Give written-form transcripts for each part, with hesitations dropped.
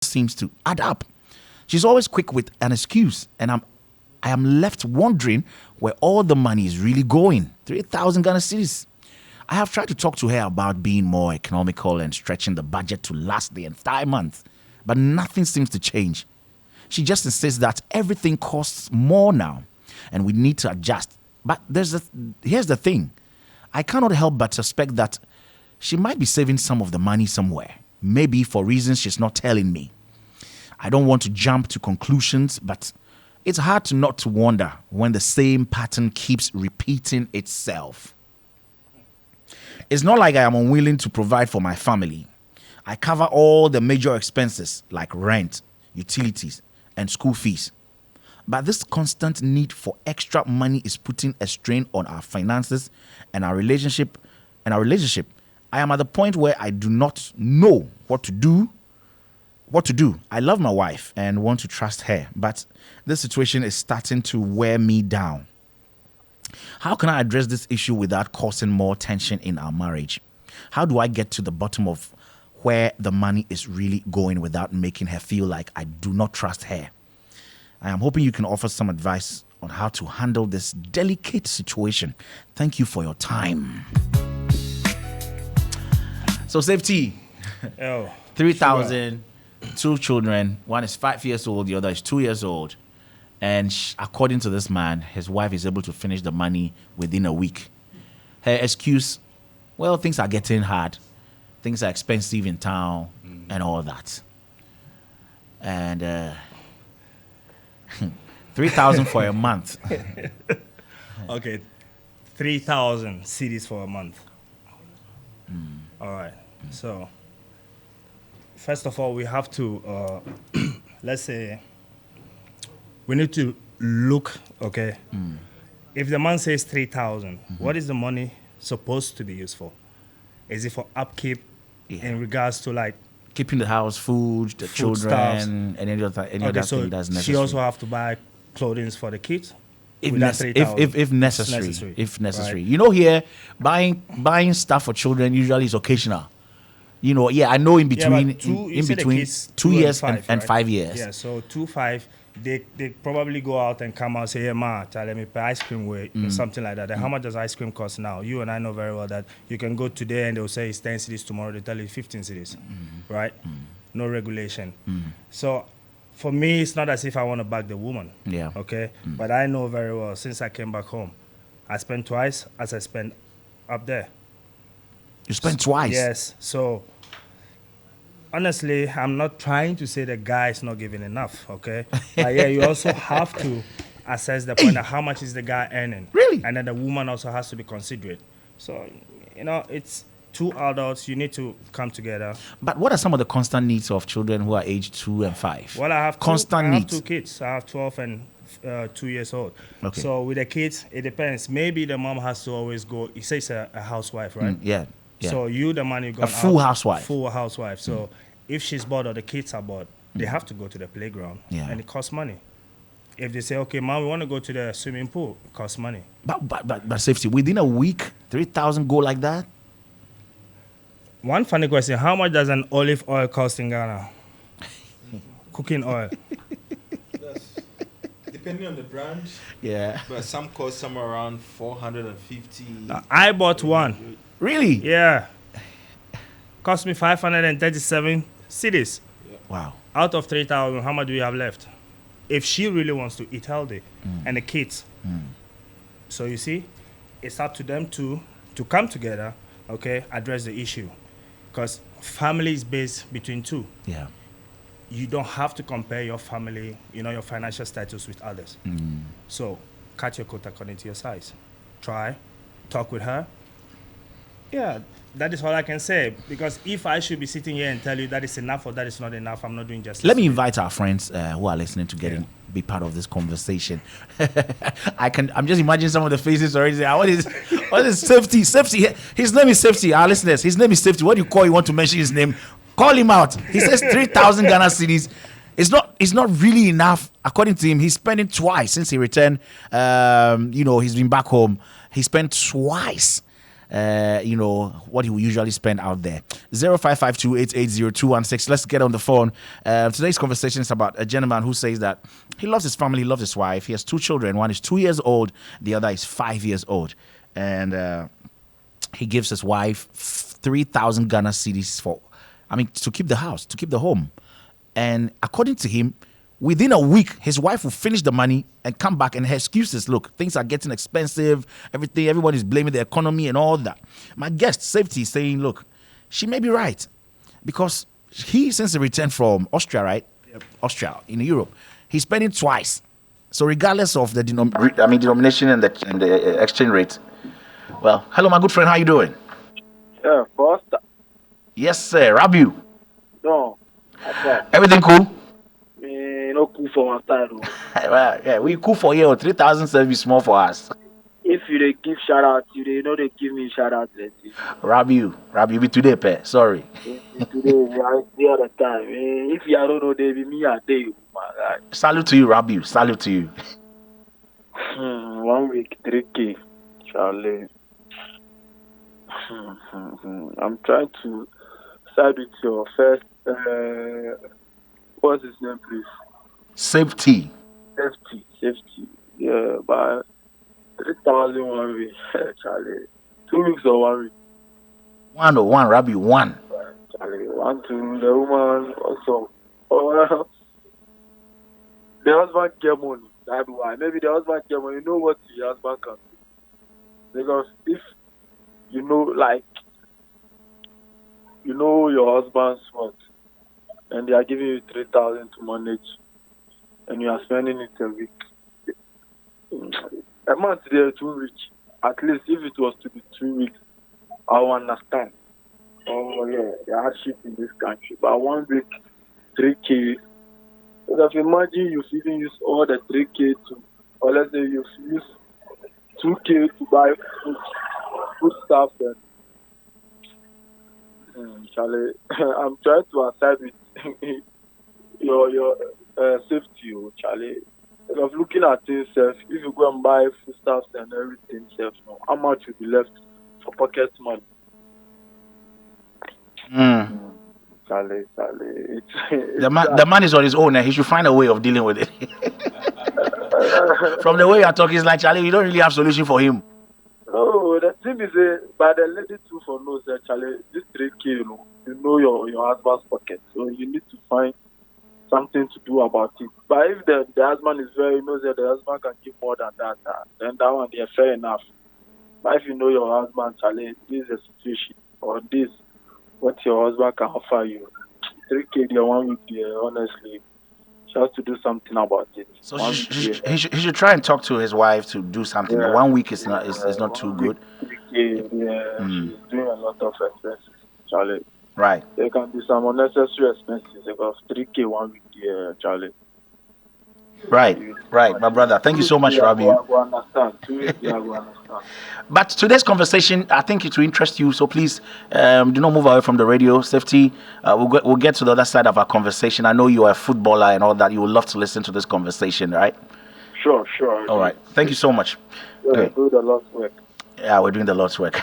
seems to add up. She's always quick with an excuse, and I am left wondering where all the money is really going. 3,000 Ghana cedis. I have tried to talk to her about being more economical and stretching the budget to last the entire month, but nothing seems to change. She just insists that everything costs more now, and we need to adjust. But here's the thing. I cannot help but suspect that she might be saving some of the money somewhere, maybe for reasons she's not telling me. I don't want to jump to conclusions, but it's hard to not to wonder when the same pattern keeps repeating itself. It's not like I am unwilling to provide for my family. I cover all the major expenses like rent, utilities, and school fees. But this constant need for extra money is putting a strain on our finances and our relationship. I am at the point where I do not know what to do. I love my wife and want to trust her, but this situation is starting to wear me down. How can I address this issue without causing more tension in our marriage? How do I get to the bottom of where the money is really going without making her feel like I do not trust her? I am hoping you can offer some advice on how to handle this delicate situation. Thank you for your time. So, Savetee. 3,000, 2 children. One is 5 years old, the other is 2 years old. And according to this man, his wife is able to finish the money within a week. Her excuse, well, things are getting hard. Things are expensive in town and all that. And 3,000 for a month. Okay, 3,000 cedis for a month. All right. So, first of all, we have to, let's say, we need to look, okay? If the man says 3,000, what is the money supposed to be used for? Is it for upkeep in regards to like keeping the house, food, the children, and any other thing that's necessary? She also have to buy clothing for the kids? If necessary. Right. You know, here, buying stuff for children usually is occasional. You know, I know in between, in between 2 years and 5 years. Yeah, so 2-5, they probably go out and come out and say, hey, ma, let me pay ice cream with or something like that. And how much does ice cream cost now? You and I know very well that you can go today and they'll say it's 10 cedis, tomorrow they tell you 15 cedis, right? No regulation. So for me, it's not as if I want to back the woman, okay? But I know very well, since I came back home, I spent twice as I spent up there. You spent twice? Yes. So honestly, I'm not trying to say the guy is not giving enough, okay? But you also have to assess the point of how much is the guy earning. Really? And then the woman also has to be considerate. So, it's 2 adults, you need to come together. But what are some of the constant needs of children who are aged 2 and 5? Well, I have needs. 2 kids. I have 12 and 2 years old. Okay. So with the kids, it depends. Maybe the mom has to always go. He says a housewife, right? Yeah. So the man you got a full housewife. Full housewife. So if she's bored or the kids are bored, they have to go to the playground, and it costs money. If they say, okay, mom, we want to go to the swimming pool, it costs money. But Savetee, within a week, 3,000 go like that? One funny question: how much does an olive oil cost in Ghana? Cooking oil. Depending on the brand. Yeah. But some cost somewhere around 450. I bought one. Really? Yeah. Cost me 537 cedis. Yeah. Wow. Out of 3,000, how much do we have left? If she really wants to eat healthy, and the kids. So you see, it's up to them to come together, okay, address the issue. Because family is based between two. Yeah. You don't have to compare your family, your financial status with others. So cut your coat according to your size. Try, talk with her. Yeah, that is all I can say. Because if I should be sitting here and tell you that is enough or that is not enough, I'm not doing justice. Let me invite our friends who are listening to be part of this conversation. I'm just imagining some of the faces already. What is Savetee? Savetee. His name is Savetee. Our listeners, his name is Savetee. What do you call? You want to mention his name? Call him out. He says 3,000 Ghana cedis. It's not really enough. According to him, he's spending twice since he returned. He's been back home. He spent twice. what he will usually spend out there. 0552880216. Let's get on the phone. Today's conversation is about a gentleman who says that he loves his family, loves his wife. He has 2 children. One is 2 years old, the other is 5 years old. And he gives his wife 3,000 Ghana cedis to keep the house, to keep the home. And according to him, within a week, his wife will finish the money and come back, and her excuses, look, things are getting expensive, everyone is blaming the economy and all that. My guest, Savetee, is saying, look, she may be right. Because since he returned from Austria, right? Yep. Austria, in Europe, he's spending twice. So regardless of the denomination and the exchange rate. Well, hello, my good friend, how you doing? Yeah, first. Yes, sir. Rabiu. No. Everything cool? No cool for my side. Well, yeah, we cool for you. 3,000 service small for us. If you they give shout out, they give me shout out. Rabiu, be today, pe. Sorry. Today, I the other time. If you don't know, they be me a day. My God. Salute to you, Rabiu. Salute to you. 1 week, 3K. Charlie. I'm trying to side with your first. What's his name, please? Savetee. Safety. Yeah, but 3,000 1 week, Charlie. 2 weeks or 1 week? 101, Rabiu, 1. Charlie, 1, 2. The woman also. Oh, the husband get money. That's why. Maybe the husband get money. You know what the husband can do. Because if you know your husband's what, and they are giving you 3,000 to manage, and you are spending it a week. A month they are too rich. At least if it was to be 2 weeks, I will understand. Oh yeah, the hardship in this country. But 1 week, 3K. Because imagine you even use all the 3K to, or let's say you use 2K to buy food stuff. And Charlie, I'm trying to aside with your safety, Charlie. Of looking at things, if you go and buy foodstuffs and everything, how much will be left for pocket money? Charlie, the man is on his own, and he should find a way of dealing with it. From the way you are talking, it's like, Charlie, you don't really have solution for him. No, the thing is, by the lady too for knows that Charlie, this 3K, you know your husband's pocket, so you need to find something to do about it. But if the husband is knows that the husband can give more than that, then that one is fair enough. But if you know your husband, Charlie, this is a situation, or this, what your husband can offer you, 3K, the 1 week, honestly, she has to do something about it. So he should try and talk to his wife to do something. Yeah. 1 week is not too good. She's doing a lot of expenses, Charlie. Right. There can be some unnecessary expenses because 3K 1 week, Charlie. Right, my brother. Thank you so much, Rabiu. I understand. But today's conversation, I think it will interest you. So please, do not move away from the radio. Savetee. We'll get to the other side of our conversation. I know you are a footballer and all that. You would love to listen to this conversation, right? Sure. All right. Thank you so much. We're doing the Lord's work. Yeah, we're doing the Lord's work.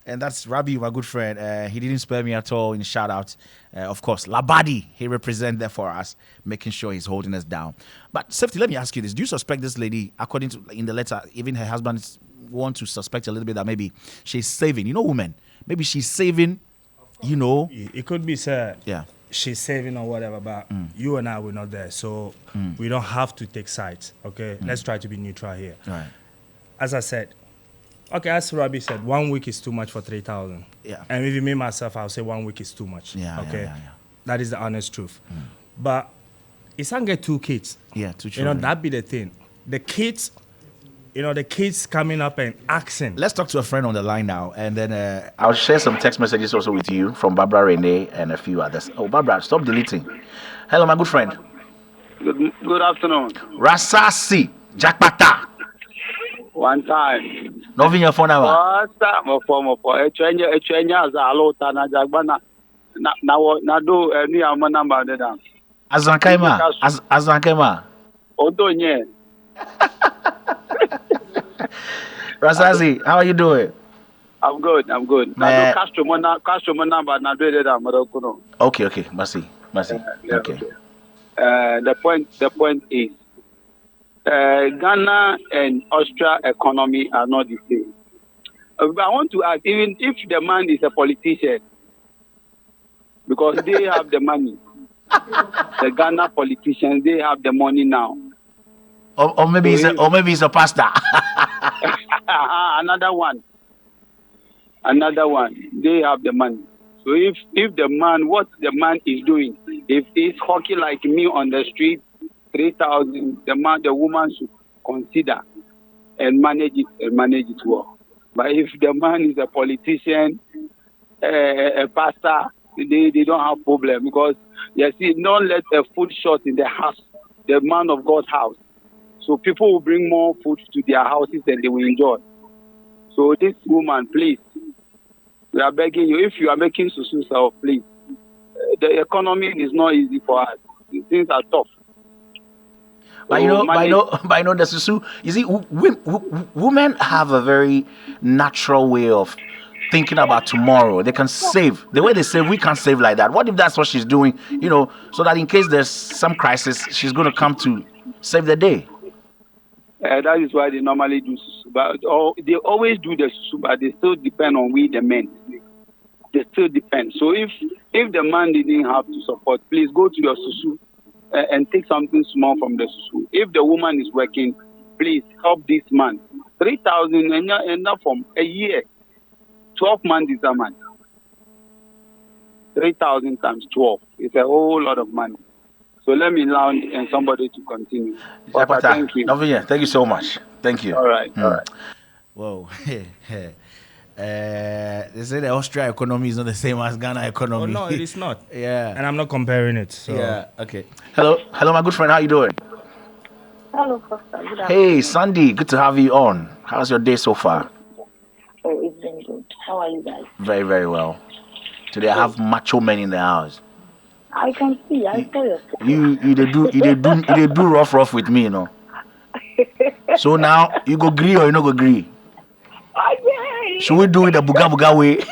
And that's Rabiu, my good friend. He didn't spare me at all in shout out. Of course, Labadi, he represents there for us, making sure he's holding us down. But Savetee, let me ask you this. Do you suspect this lady, according to in the letter, even her husband want to suspect a little bit that maybe she's saving? You know, women, maybe she's saving, you know. It could be said. Yeah. She's saving or whatever, but you and I were not there. So we don't have to take sides, okay? Let's try to be neutral here. Right. As I said, okay, as Rabi said, 1 week is too much for 3,000. Yeah. And if you me myself, I'll say 1 week is too much. Yeah. Okay. Yeah. That is the honest truth. But it's not get 2 kids. Yeah, 2 children. You know, that be the thing. The kids, the kids coming up and asking. Let's talk to a friend on the line now, and then I'll share some text messages also with you from Barbara Renee and a few others. Oh, Barbara, stop deleting. Hello, my good friend. Good afternoon. Rasasi Jakpata. One time. Nothing your phone number. Azankaima. Rasasi, how are you doing? I'm good. I'm good. I do Man. Castro Mona, but not do that. Madokuno. Okay. Mercy. Okay. Okay. The point is, Ghana and Austria economy are not the same. I want to ask, even if the man is a politician, because they have the money, the Ghana politicians, they have the money now. Or maybe he's a pastor. Another one, they have the money. So if the man, what the man is doing, if he's hockey like me on the street, 3,000, the woman should consider and manage it well. But if the man is a politician, a pastor, they don't have problem, because you see, don't let a food short in the house, the man of God's house. So people will bring more food to their houses and they will enjoy. So this woman, please, we are begging you, if you are making susu self, please. The economy is not easy for us. Things are tough. But you know, the susu. You see, women have a very natural way of thinking about tomorrow. They can save. The way they save, we can't save like that. What if that's what she's doing? So that in case there's some crisis, she's going to come to save the day. That is why they normally do susu. But they always do the susu, but they still depend on we, the men. They still depend. So if the man didn't have to support, please go to your susu and take something small from the susu. If the woman is working, please help this man. 3,000 enough from a year. 12 months is a month. 3,000 times 12. It's a whole lot of money. So let me allow and somebody to continue. Papa, thank you. Thank you so much. Thank you. All right. Whoa. They say the Austrian economy is not the same as Ghana economy. Oh, no, it is not. Yeah. And I'm not comparing it. So. Yeah. Okay. Hello, my good friend. How you doing? Hello, Pastor. Good Hey, Sandy. Good to have you on. How's your day so far? Oh, it's been good. How are you guys? Very, very well. Today I have macho men in the house. I can see. I saw your You do rough with me, So now you go agree or you not go agree? Should we do it the buga buga way?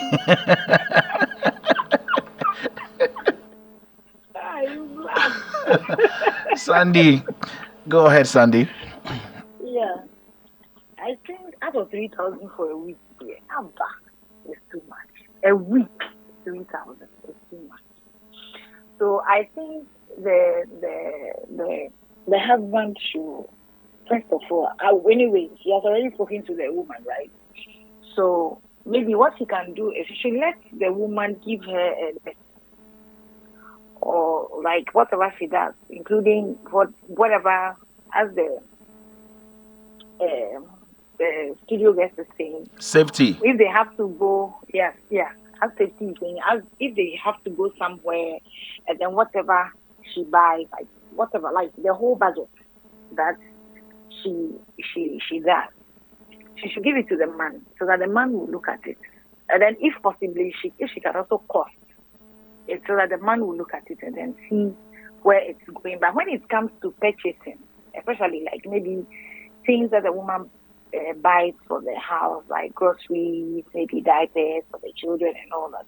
Sandy, go ahead, Sandy. Yeah, I think out of 3,000 for a week, it's too much. A week, 3,000 is too much. So I think the husband should, first of all, anyway, he has already spoken to the woman, right? So maybe what he can do is he should let the woman give her a list, or like whatever she does, including whatever as the studio guest is saying. Safety. If they have to go, as safety is saying, as if they have to go somewhere, and then whatever she buys, like the whole budget that she does, she should give it to the man so that the man will look at it, and then if possibly if she can also cost it, so that the man will look at it and then see where it's going. But when it comes to purchasing, especially like maybe things that the woman buys for the house, like groceries, maybe diapers for the children and all that,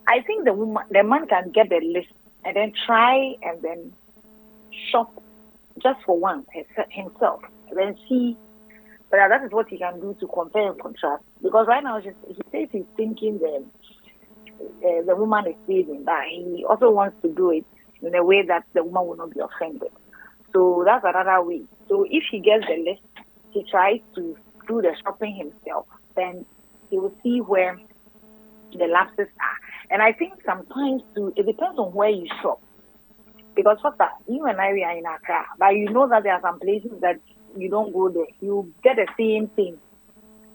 I think the man can get the list and then try and then shop just for once himself, and then see. But that is what he can do to compare and contrast. Because right now he says he's thinking the woman is saving, but he also wants to do it in a way that the woman will not be offended. So that's another way. So if he gets the list, he tries to do the shopping himself, then he will see where the lapses are. And I think sometimes too, it depends on where you shop. Because first, you and I we are in Accra, but you know that there are some places that you don't go there. You get the same thing,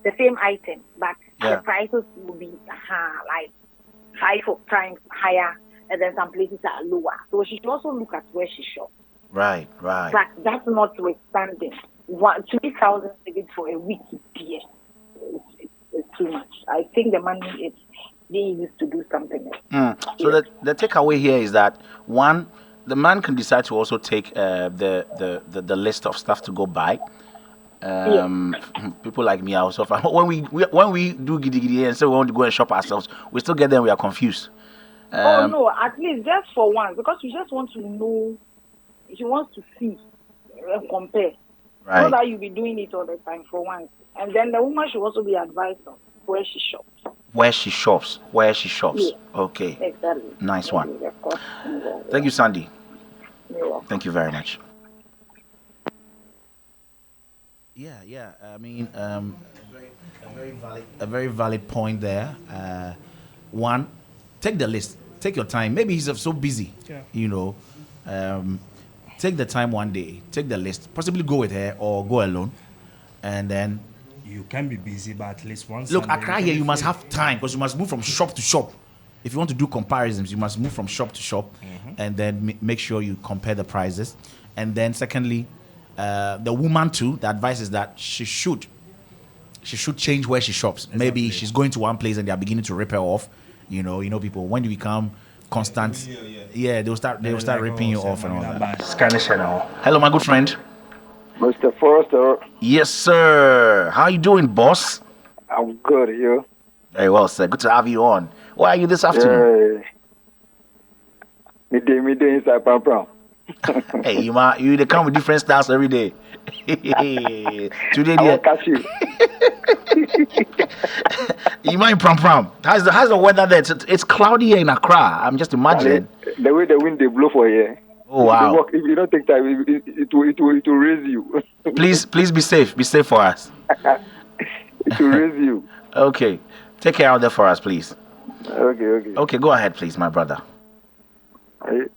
the same item, but the prices will be like 5 times higher, and then some places are lower. So she should also look at where she shops. Right. But that's notwithstanding. 3,000 tickets for a week is it's too much. I think the money is being used to do something else. So the takeaway here is that one, the man can decide to also take the list of stuff to go buy. People like me also. When we do giddy giddy and say we want to go and shop ourselves, we still get there and we are confused. Oh no, at least just for once, because you just want to know, you want to see and compare. Right. So that you'll be doing it all the time for once. And then the woman should also be advised on where she shops. Where she shops. Yeah. Okay. Exactly. Nice one. Of course. Thank you, Sandy. You're welcome. Thank you very much. Yeah. I mean, a very valid point there. One, take the list. Take your time. Maybe he's so busy. Yeah. Take the time one day. Take the list. Possibly go with her or go alone, and then. You can be busy, but at least once. Look, Accra here, you must have time because you must move from shop to shop. If you want to do comparisons, you must move from shop to shop, and then make sure you compare the prices. And then, secondly, the woman too. The advice is that she should change where she shops. Exactly. Maybe she's going to one place and they are beginning to rip her off. You know, people when you become constant, they'll start ripping you off and all that. Hello, my good friend. Mr. Forrester. Yes, sir. How you doing, boss? I'm good, you? Very well, sir. Good to have you on. Where are you this afternoon? Midday inside Pam Pam. Hey, you they come with different styles every day. Today, I will catch you. You mind Pram Pram? How's the weather there? It's cloudy here in Accra. I'm just imagining. The way the wind they blow for here. Oh wow! If you don't take time, it will raise you. Please be safe. Be safe for us. It will raise you. Okay, take care out there for us, please. Okay. Okay, go ahead, please, my brother. The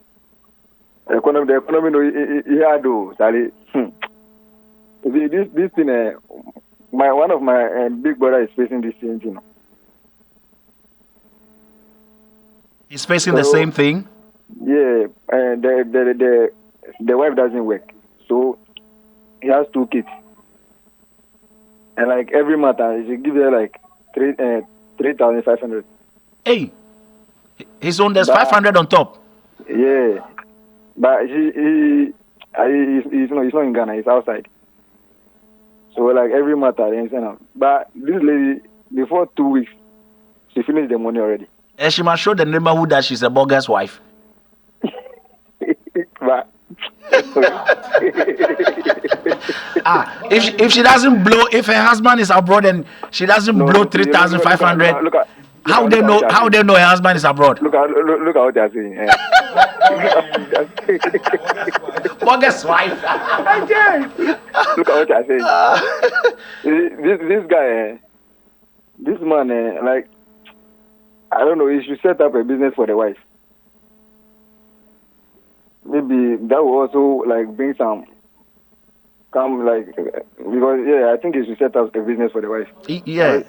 economy, no, here do, Sally. This thing, one of my big brother is facing this same thing. He's facing the same thing. Yeah, and the wife doesn't work, so he has 2 kids, and like every month she gives her like 3,500. Hey, his own there's 500 on top. Yeah, but he's not in Ghana. He's outside. So like every month I send out. But this lady, before 2 weeks, she finished the money already. And she must show the neighborhood that she's a bogus wife. But if she doesn't blow, if her husband is abroad and she doesn't blow 3,500, how they know her husband is abroad? Look at what they're saying. Bogus wife. Look at what they're saying. This guy, this man, like, I don't know, he should set up a business for the wife. Maybe that will also like bring because I think he should set up a business for the wife. Yeah.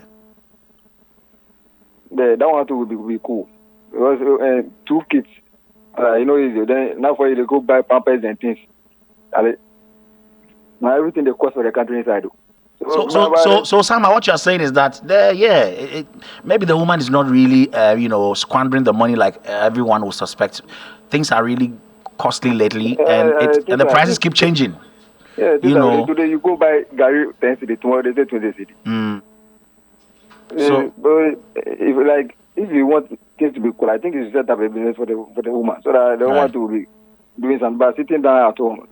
That one too will be cool because 2 kids, easy. Then now for you to go buy pampers and things. Now everything they cost for the country inside. So Sama, what you're saying is that maybe the woman is not really squandering the money like everyone will suspect. Things are really costly lately, and the prices keep changing. Yeah, today you go buy Gary 10 cedi, tomorrow they say 20 cedi. But if you want things to be cool, I think you should set up a business for the woman so that the woman to be doing something. But sitting down at home,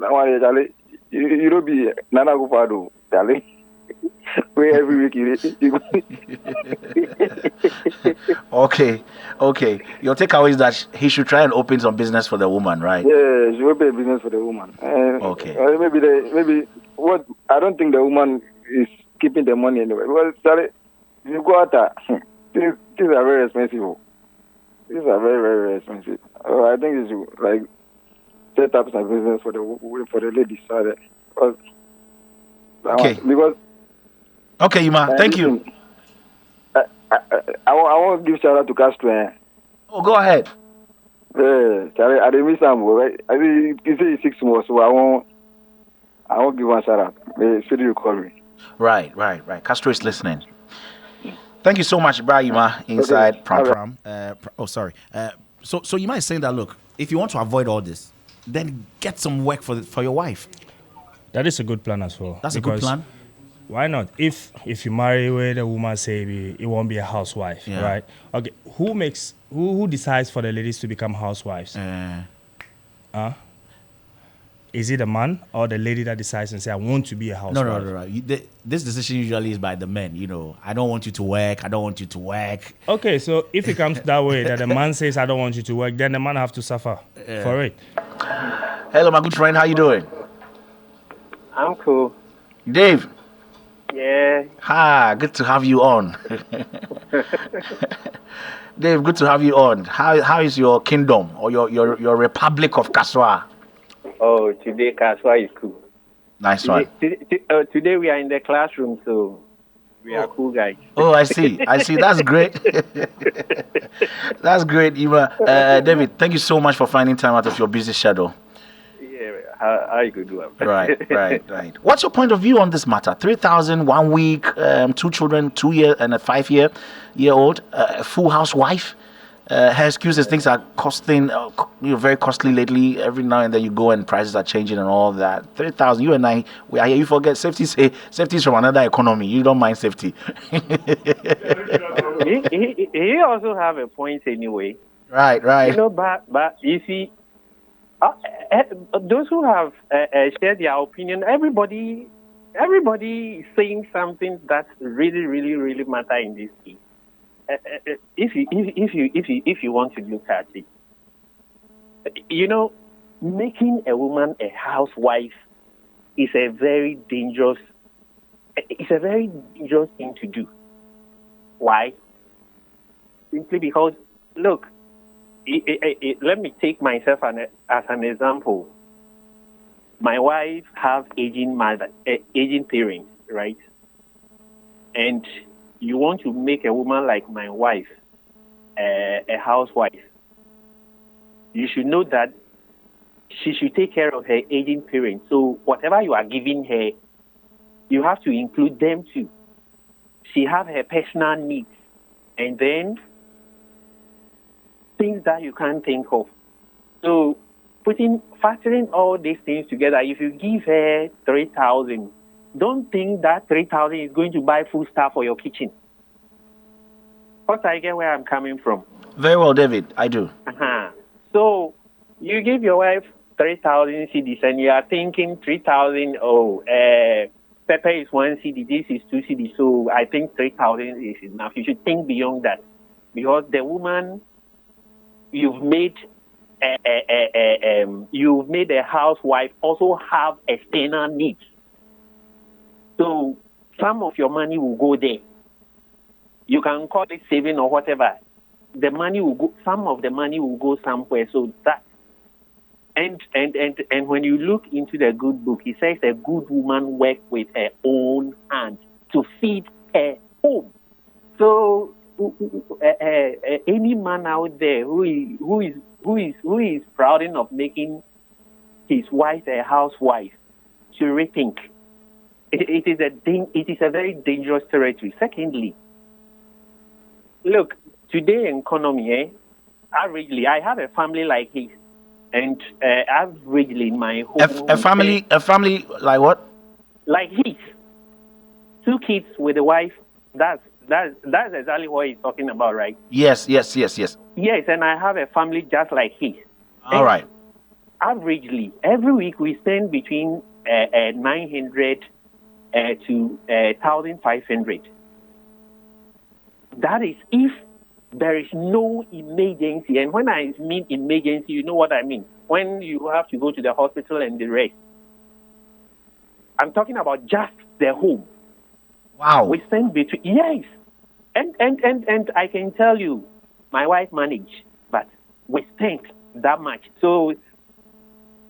you don't be Nana Gufado, darling. Where every week you Okay. Your takeaway is that he should try and open some business for the woman, right? Yeah, he should open a business for the woman. Okay. Maybe what I don't think the woman is keeping the money anyway. Well, sorry, you go out there, things are very expensive. These are very, very, very expensive. I think you should like set up some business for the ladies. Sorry. Okay. Because. Okay, Yuma. Thank you. I want to give shout out to Castro. Oh, go ahead. I didn't miss him, right? I mean, he said he's 6 more, so I won't give one shout out. Steady recovery. Right. Castro is listening. Thank you so much, Yuma, inside Pram. Sorry. So Yuma is saying that, look, if you want to avoid all this, then get some work for your wife. That is a good plan as well. That's a good plan. why not? If you marry where the woman say it won't be a housewife, Yeah. right? Okay, who decides for the ladies to become housewives? Is it the man or the lady that decides and say I want to be a housewife? No. This decision usually is by the men. I don't want you to work. I don't want you to work. Okay, so if it comes that way that the man says I don't want you to work, then the man have to suffer for it. Hello, my good friend. How you doing? I'm cool. Dave. Yeah. Hi, good to have you on. Dave, good to have you on. How is your kingdom or your republic of Kaswa? Oh, today Kaswa is cool. Nice one. Today we are in the classroom, so we are cool guys. Oh, I see. That's great. That's great, Eva. David, thank you so much for finding time out of your busy schedule. Yeah, how you could do it? Right. What's your point of view on this matter? 3,000, 1 week, 2 children, 2 year and a 5-year-old, full housewife. Her excuses, things are costing, very costly lately. Every now and then you go and prices are changing and all that. 3,000, you and I, we are here. You forget safety is from another economy. You don't mind safety. he also have a point anyway. Right. But you see, those who have shared their opinion, everybody is saying something that really, really, really matter in this case. If you want to look at it, making a woman a housewife is a very dangerous thing to do. Why? Simply because, look, let me take myself as an example. My wife has aging parents, right? And you want to make a woman like my wife a housewife. You should know that she should take care of her aging parents. So whatever you are giving her, you have to include them too. She has her personal needs, and then things that you can't think of. So factoring all these things together, if you give her 3,000, don't think that 3,000 is going to buy food stuff for your kitchen. But I get where I'm coming from. Very well, David. I do. So you give your wife 3,000 CDs and you are thinking 3,000, pepper is 1 CD, this is 2 CD, so I think 3,000 is enough. You should think beyond that. Because the woman you've made a housewife also have external needs. So some of your money will go there. You can call it saving or whatever. The money will go. Some of the money will go somewhere. So that, and when you look into the good book, it says a good woman works with her own hands to feed her home. So any man out there who is proud of making his wife a housewife should rethink. It is a very dangerous territory. Secondly, look, today in economy, averagely, I have a family like his, and averagely in my home, a family like what? Like his, 2 kids with a wife. That's exactly what he's talking about, right? Yes. Yes, and I have a family just like his. All right. Averagely, every week we spend between 900 to 1,500. That is if there is no emergency. And when I mean emergency, you know what I mean. When you have to go to the hospital and the rest. I'm talking about just the home. Wow. We spend between, yes. And I can tell you, my wife managed, but we spent that much. So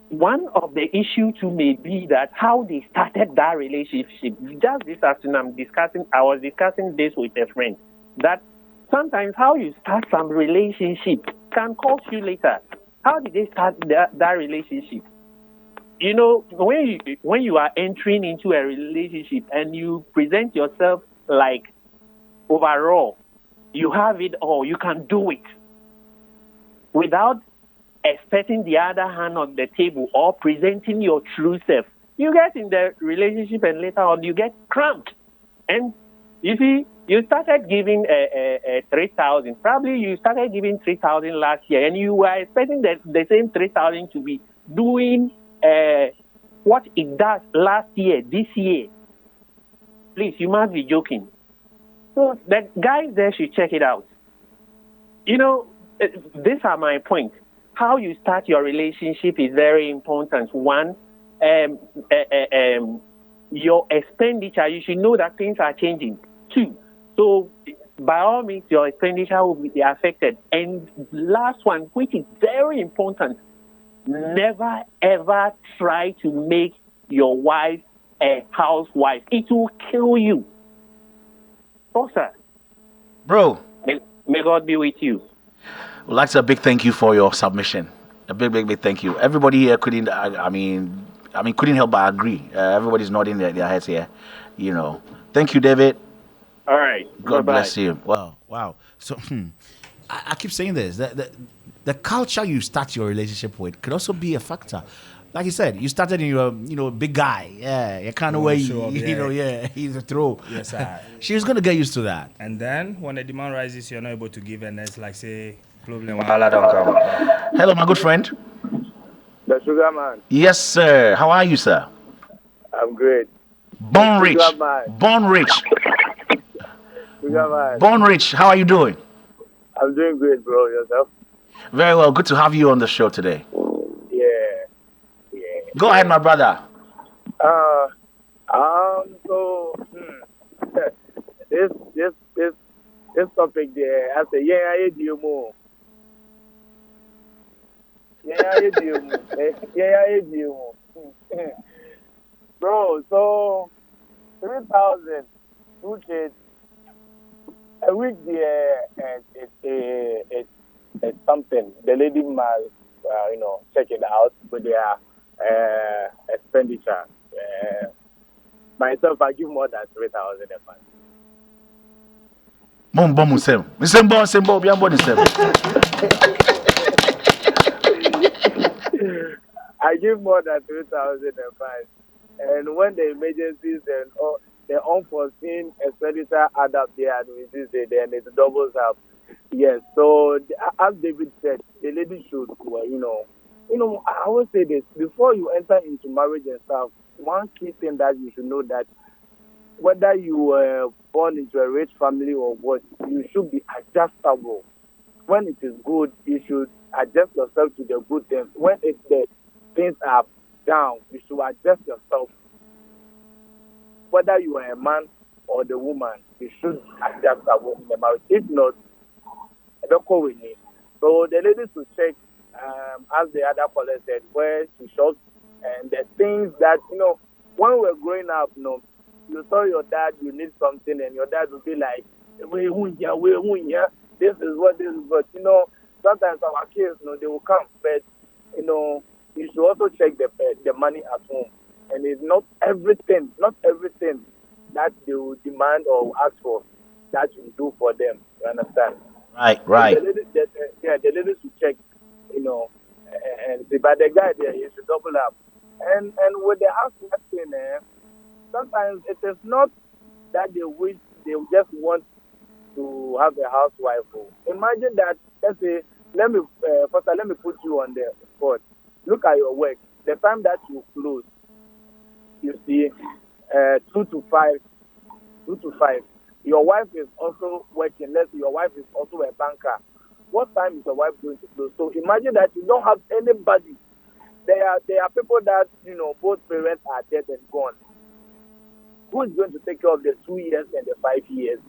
one of the issues too may be that how they started that relationship. Just this afternoon, I was discussing this with a friend, that sometimes how you start some relationship can cost you later. How did they start that relationship? You know, when you are entering into a relationship and you present yourself like overall, you have it all, you can do it without expecting the other hand on the table or presenting your true self. You get in the relationship and later on you get cramped. And you see, you started giving 3,000. Probably you started giving 3,000 last year, and you were expecting the same 3,000 to be doing what it does last year, this year. Please, you must be joking. So the guys there should check it out. You know, these are my points. How you start your relationship is very important. One, um, your expenditure, you should know that things are changing. Two, so by all means, your expenditure will be affected. And last one, which is very important, never ever try to make your wife a housewife. It will kill you. Oh, sir. Bro, May God be with you. would like to say a big thank you for your submission. A big thank you. Everybody here couldn't. Couldn't help but agree. Everybody's nodding their heads here. You know. Thank you, David. All right. God Bye-bye. bless you. Wow. So I keep saying this. The culture you start your relationship with could also be a factor. Like you said, you started in your big guy. Yeah, you kind of way. show up, yeah. He's a throw. Yes, sir. She's gonna get used to that. And then when the demand rises, you're not able to give, and it's like say problem. Hello, my good friend. The sugar man. Yes, sir. How are you, sir? I'm great. Born rich. Sugar man. Born rich. Sugar man. Born rich. How are you doing? I'm doing great, bro. Yourself? Very well. Good to have you on the show today. Yeah. Go ahead, my brother. So this topic there, I say, I do more. I do more. Bro, so 3,000, 2 kids, a week there, it's something. The lady must, check it out with their expenditure. Myself, I give more than 3,000 a month. I give more than 3,000 a month. And when the emergencies and the unforeseen expenditure add up there and we see, then it doubles up. Yes, so as David said, the lady should, I always say this, before you enter into marriage and stuff, one key thing that you should know that whether you were born into a rich family or what, you should be adjustable. When it is good, you should adjust yourself to the good things. When the things are down, you should adjust yourself. Whether you are a man or the woman, you should adjust in the marriage. If not, don't go with me. So the ladies should check, as the other caller said, where she shops and the things that, when we're growing up, you saw your dad, you need something, and your dad will be like, this is what. Sometimes our kids, they will come, but, you should also check the money at home. And it's not everything that they will demand or ask for that you do for them. You understand? Right. So the ladies should check, and see, but the guy there, he should double up. And with the house thing, sometimes it is not that they just want to have a housewife. Imagine that, let's say, let me put you on the spot. Look at your work. The time that you close, you see, 2 to 5. Your wife is also working. Let's say your wife is also a banker. What time is your wife going to close? So imagine that you don't have anybody. There are people that, both parents are dead and gone. Who is going to take care of the 2 years and the 5 years?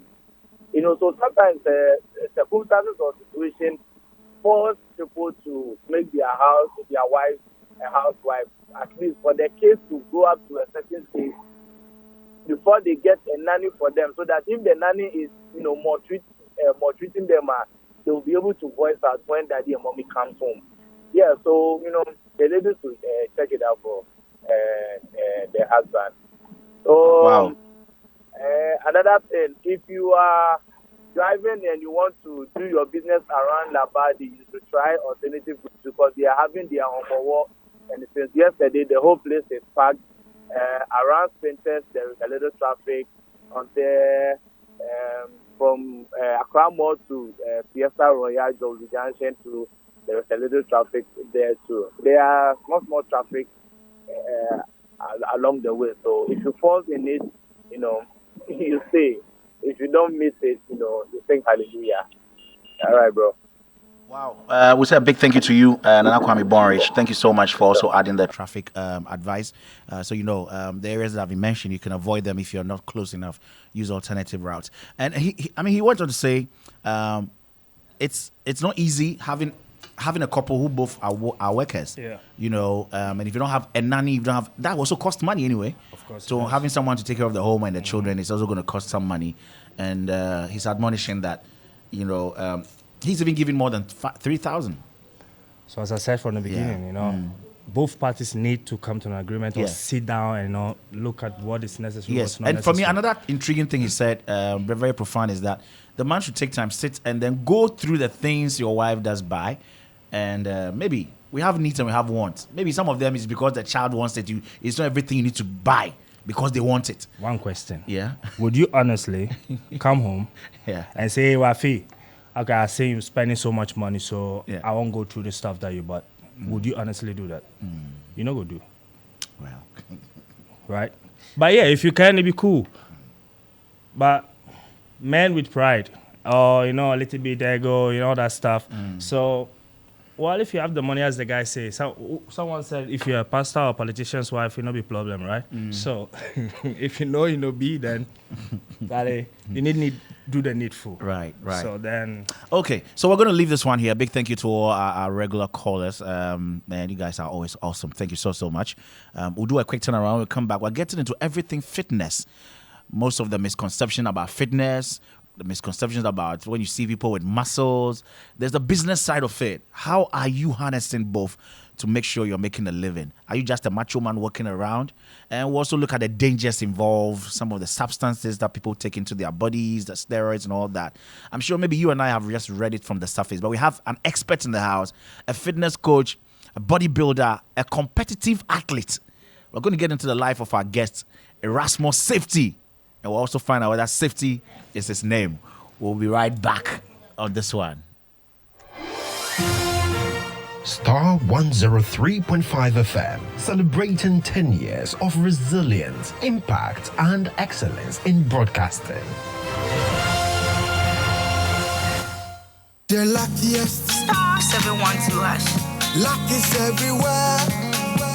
So sometimes circumstances or situation force people to make their wife a housewife, at least for the kids to grow up to a certain stage before they get a nanny for them, so that if the nanny is, more treating them, they will be able to voice out when daddy and mommy comes home. Yeah, so, the ladies will check it out for the husband. So, Wow. another thing, if you are driving and you want to do your business around Labadi, you should try alternative routes because they are having their home war. And since yesterday, the whole place is packed. Around Spinters, there is a little traffic on there. From Accra Mall to Fiesta Royal Jolly Junction to there is a little traffic there too. There are small traffic along the way. So if you fall in it, you stay. If you don't miss it, you think hallelujah. All right, bro. Wow. We say a big thank you to you, Nana Kwame Bonrich. Thank you so much for also adding the traffic advice. So, the areas that have been mentioned, you can avoid them if you're not close enough. Use alternative routes. And he went on to say, it's not easy having a couple who both are workers. Yeah. And if you don't have a nanny, you don't have that also costs money anyway. Of course. So having someone to take care of the home and the children is also going to cost some money. And he's admonishing that, he's even giving more than 3,000. So as I said from the beginning, both parties need to come to an agreement or sit down and look at what is necessary. Yes, what's not and necessary. for me, another intriguing thing he said, very profound, is that the man should take time, sit, and then go through the things your wife does buy, and maybe we have needs and we have wants. Maybe some of them is because the child wants it. It's not everything you need to buy because they want it. One question. Yeah. Would you honestly come home and say, hey, Wafi, okay, I see you spending so much money, so I won't go through the stuff that you bought. Would you honestly do that? You know, go do. Well, right? But yeah, if you can, it'd be cool. But men with pride, or a little bit ego, all that stuff. So, well, if you have the money, as the guy says, someone said, if you're a pastor or politician's wife, it'll not be a problem, right? So, if be, then you need do the needful. Right. So then... Okay, so we're going to leave this one here. Big thank you to all our regular callers. Man, you guys are always awesome. Thank you so much. We'll do a quick turnaround. We'll come back. We're getting into everything fitness. Most of the misconception about fitness, the misconceptions about when you see people with muscles. There's the business side of it. How are you harnessing both to make sure you're making a living? Are you just a macho man walking around? And we'll also look at the dangers involved, some of the substances that people take into their bodies, the steroids and all that. I'm sure maybe you and I have just read it from the surface, but we have an expert in the house, a fitness coach, a bodybuilder, a competitive athlete. We're going to get into the life of our guest, Erasmus Savetee. And we'll also find out whether Savetee is his name. We'll be right back on this one. Starr 103.5 FM, celebrating 10 years of resilience, impact, and excellence in broadcasting. The luckiest. Starr 712 hash. Luck is everywhere,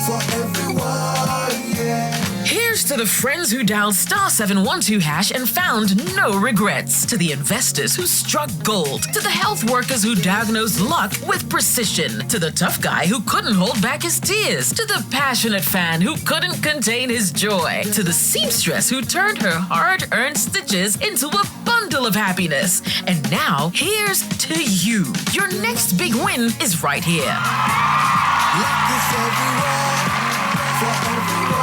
for everyone, yeah. Here's to the friends who dialed Starr 712 hash and found no regrets. To the investors who struck gold. To the health workers who diagnosed luck with precision. To the tough guy who couldn't hold back his tears. To the passionate fan who couldn't contain his joy. To the seamstress who turned her hard-earned stitches into a bundle of happiness. And now, here's to you. Your next big win is right here. Luck is everywhere, for everyone.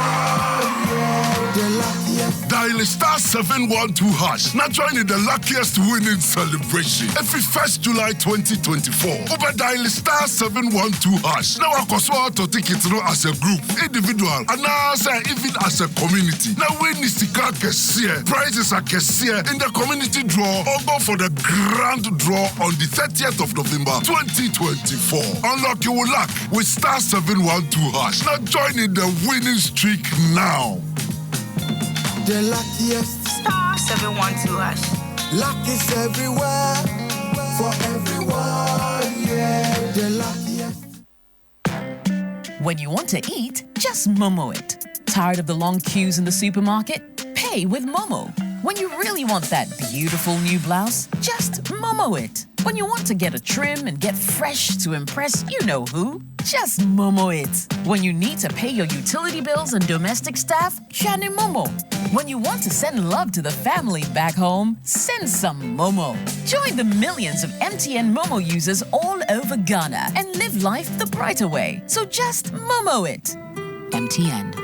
Dial Starr 712 hash. Now join in the luckiest winning celebration. Every 1st July 2024. Over dial Starr 712 hash. Now I can to take it through as a group, individual, and now even as a community. Now win is the car prizes are in the community draw or go for the grand draw on the 30th of November 2024. Unlock your luck with Starr 712 hash. Now join in the winning streak now. The luckiest. Starr 712 hash. Luck is everywhere, for everyone, yeah. The luckiest. When you want to eat, just Momo it. Tired of the long queues in the supermarket? Pay with Momo. When you really want that beautiful new blouse, just Momo it. When you want to get a trim and get fresh to impress you know who, just Momo it. When you need to pay your utility bills and domestic staff, Shani Momo. When you want to send love to the family back home, send some Momo. Join the millions of MTN Momo users all over Ghana and live life the brighter way. So just Momo it. MTN.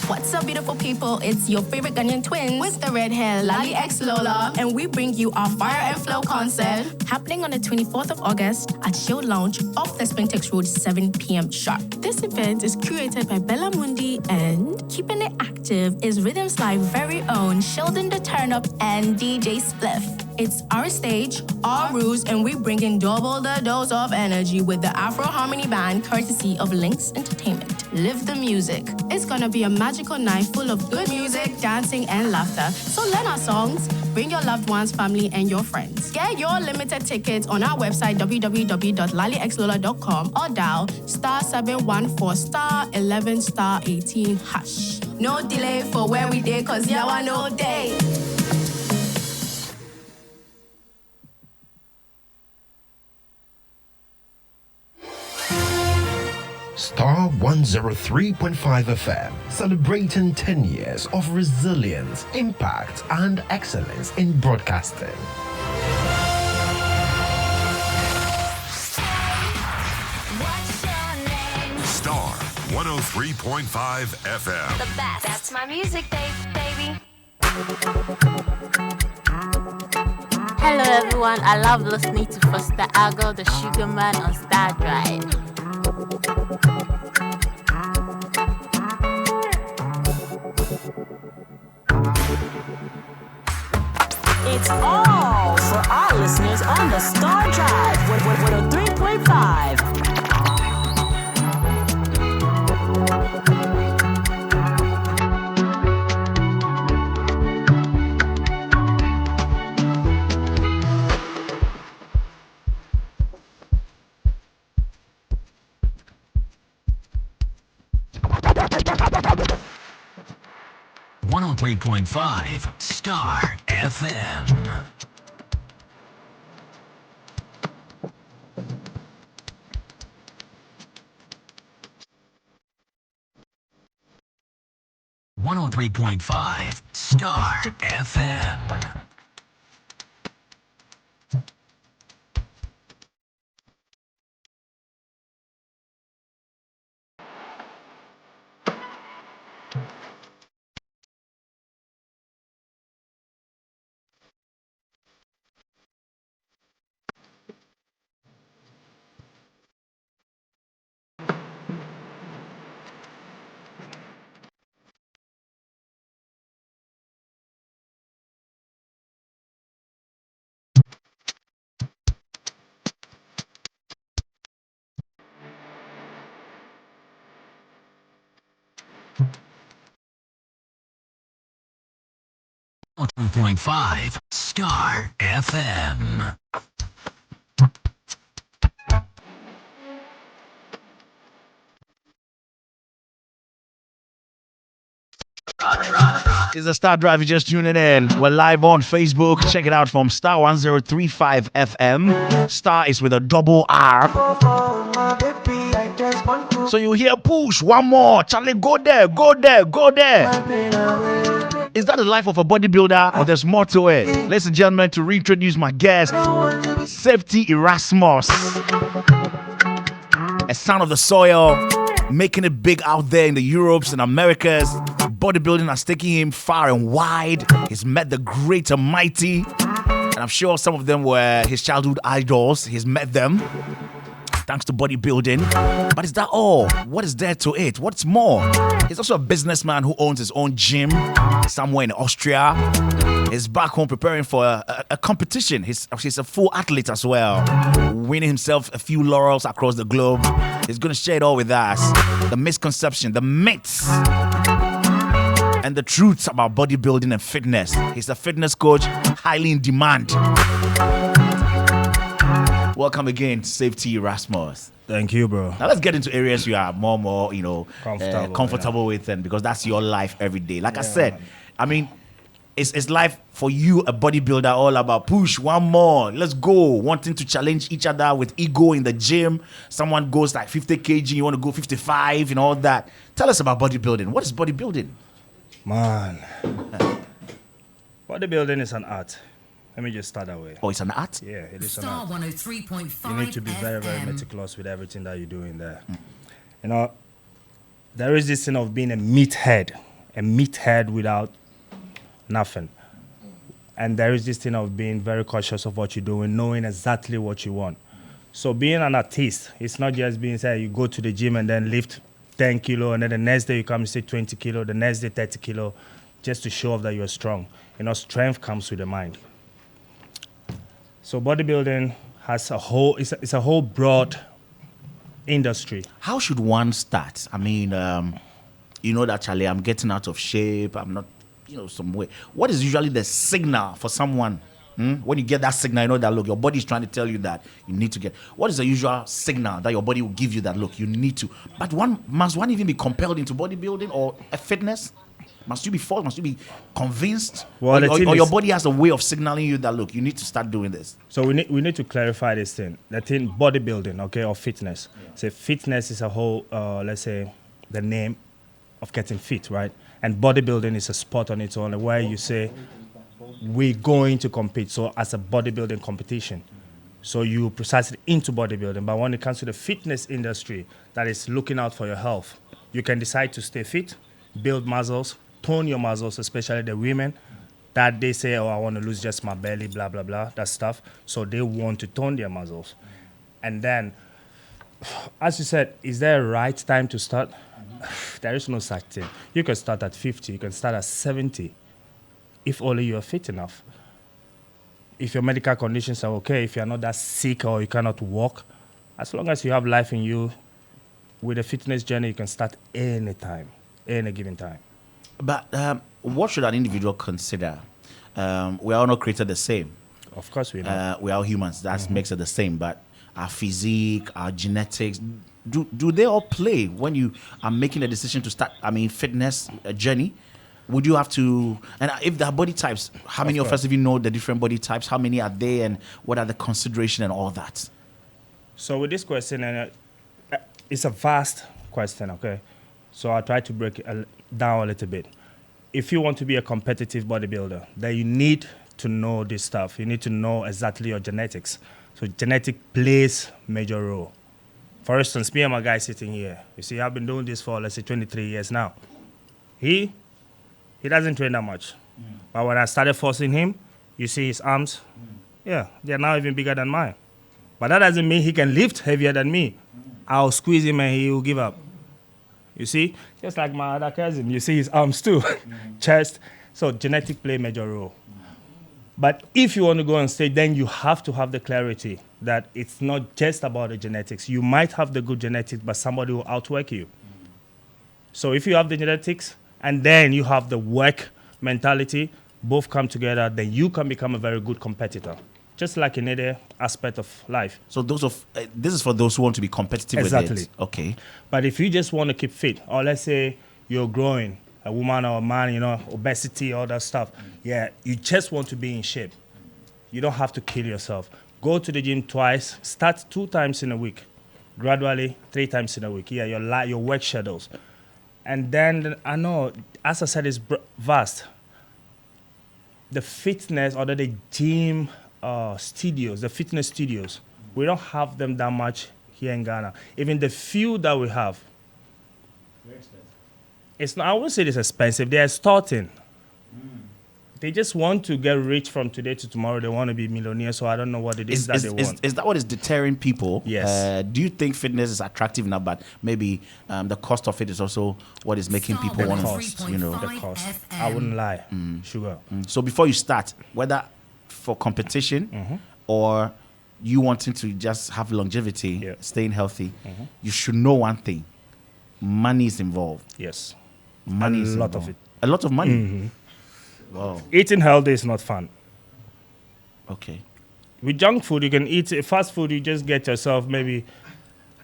What's What's up, beautiful people? It's your favorite Ghanaian twins with the red hair, Lali X Lola, and we bring you our Fire and Flow concert happening on the 24th of August at Shield Lounge off the Spintex Road, 7 p.m. sharp. This event is curated by Bella Mundi, and keeping it active is Rhythm's Live very own Sheldon the Turn Up and DJ Spliff. It's our stage, our rules, and we bring in double the dose of energy with the Afro Harmony Band, courtesy of Lynx Entertainment. Live the music. It's gonna be a magical night full of good music, dancing, and laughter. So learn our songs, bring your loved ones, family, and your friends. Get your limited tickets on our website, www.lalixlola.com, or dial *714 *11 *18#. No delay for where we day, cause yawa no day. Star 103.5 FM, celebrating 10 years of resilience, impact, and excellence in broadcasting. Star 103.5 FM. The best. That's my music, baby. Hello everyone, I love listening to Foster Aggor, the Sugar Man on Starr Drive. It's all for our listeners on the Starr Drive with a 3.5. Starr FM. Starr FM. Starr FM. It's a Starr Drive. You're just tuning in. We're live on Facebook. Check it out from Star 1035 FM. Star is with a double R. So you hear push one more. Charlie, go there, go there, go there. Is that the life of a bodybuilder, or there's more to it? Ladies and gentlemen, to reintroduce my guest, Savetee Erasmus, a son of the soil, making it big out there in the Europes and Americas. Bodybuilding has taken him far and wide. He's met the great and mighty, and I'm sure some of them were his childhood idols. He's met them thanks to bodybuilding. But is that all? What is there to it? What's more? He's also a businessman who owns his own gym somewhere in Austria. He's back home preparing for a competition. He's a full athlete as well, winning himself a few laurels across the globe. He's going to share it all with us. The misconception, the myths, and the truths about bodybuilding and fitness. He's a fitness coach, highly in demand. Welcome again, Savetee Erasmus. Thank you, bro. Now let's get into areas you are more, comfortable yeah. with, and because that's your life every day. Like I said, I mean, it's life for you, a bodybuilder, all about push one more, let's go, wanting to challenge each other with ego in the gym. Someone goes like 50 kg, you want to go 55 and all that. Tell us about bodybuilding. What is bodybuilding? Man, bodybuilding is an art. Let me just start that way. Oh, it's an art? Yeah, it is an Star art. 103.5 You need to be very, very FM. meticulous with everything that you're doing there. You know, there is this thing of being a meathead a meathead without nothing. And there is this thing of being very cautious of what you're doing, knowing exactly what you want. So being an artist, it's not just being said you go to the gym and then lift 10 kilo, and then the next day you come and say 20 kilo, the next day 30 kilo, just to show off that you're strong. Strength comes with the mind. So bodybuilding has it's a whole broad industry. How should one start? I mean, that, Charlie, I'm getting out of shape. I'm not, some way. What is usually the signal for someone? When you get that signal, you know that, look, your body is trying to tell you that you need to get. What is the usual signal that your body will give you that, look, you need to? But must one even be compelled into bodybuilding or a fitness? Must you be forced? Must you be convinced? Or your body has a way of signaling you that, look, you need to start doing this? So we need to clarify this thing. The thing bodybuilding, okay, or fitness. Yeah. So fitness is a whole, let's say, the name of getting fit, right? And bodybuilding is a sport on its own where you say, we're going to compete. So as a bodybuilding competition. So you precisely into bodybuilding. But when it comes to the fitness industry that is looking out for your health, you can decide to stay fit, build muscles, tone your muscles, especially the women that they say, I want to lose just my belly, blah, blah, blah, that stuff. So they want to tone their muscles. And then, as you said, is there a right time to start? There is no such thing. You can start at 50, you can start at 70, if only you're fit enough. If your medical conditions are okay, if you're not that sick or you cannot walk, as long as you have life in you, with a fitness journey, you can start any time, any given time. But what should an individual consider? We are all not created the same. Of course we are. We are humans. That makes it the same. But our physique, our genetics, do they all play when you are making a decision to start, fitness journey? Would you have to, and if there are body types, how many of us even know the different body types? How many are there and what are the considerations and all that? So with this question, it's a vast question, okay? So I'll try to break it down a little bit. If you want to be a competitive bodybuilder, then you need to know this stuff. You need to know exactly your genetics. So genetic plays major role. For instance, me and my guy sitting here, you see, I've been doing this for, let's say, 23 years now. He doesn't train that much. But when I started forcing him, you see his arms, yeah, they're now even bigger than mine. But that doesn't mean he can lift heavier than me. I'll squeeze him and he will give up. You see? Just like my other cousin, you see his arms too, chest. So genetic play major role. But if you want to go on stage, then you have to have the clarity that it's not just about the genetics. You might have the good genetics, but somebody will outwork you. So if you have the genetics and then you have the work mentality, both come together, then you can become a very good competitor. Just like in any aspect of life. So this is for those who want to be competitive with it. Okay. But if you just want to keep fit, or let's say you're growing, a woman or a man, obesity, all that stuff. Yeah, you just want to be in shape. You don't have to kill yourself. Go to the gym twice. Start 2 times in a week. Gradually, 3 times in a week. Yeah, your work schedules. And then, I know, as I said, it's vast. The fitness or the gym studios, the fitness studios, we don't have them that much here in Ghana. Even the few that we have, it's not, I wouldn't say it's expensive. They are starting. They just want to get rich from today to tomorrow. They want to be millionaires, so I don't know what it is that they want. Is that what is deterring people? Yes. Do you think fitness is attractive now, but maybe the cost of it is also what is making people want to, The cost. I wouldn't lie. Sugar. So before you start, whether for competition or you wanting to just have longevity, staying healthy, you should know one thing. Money is involved. Yes. Money is involved. A lot of it. A lot of money? Wow. Eating healthy is not fun. Okay. With junk food, you can eat fast food. You just get yourself maybe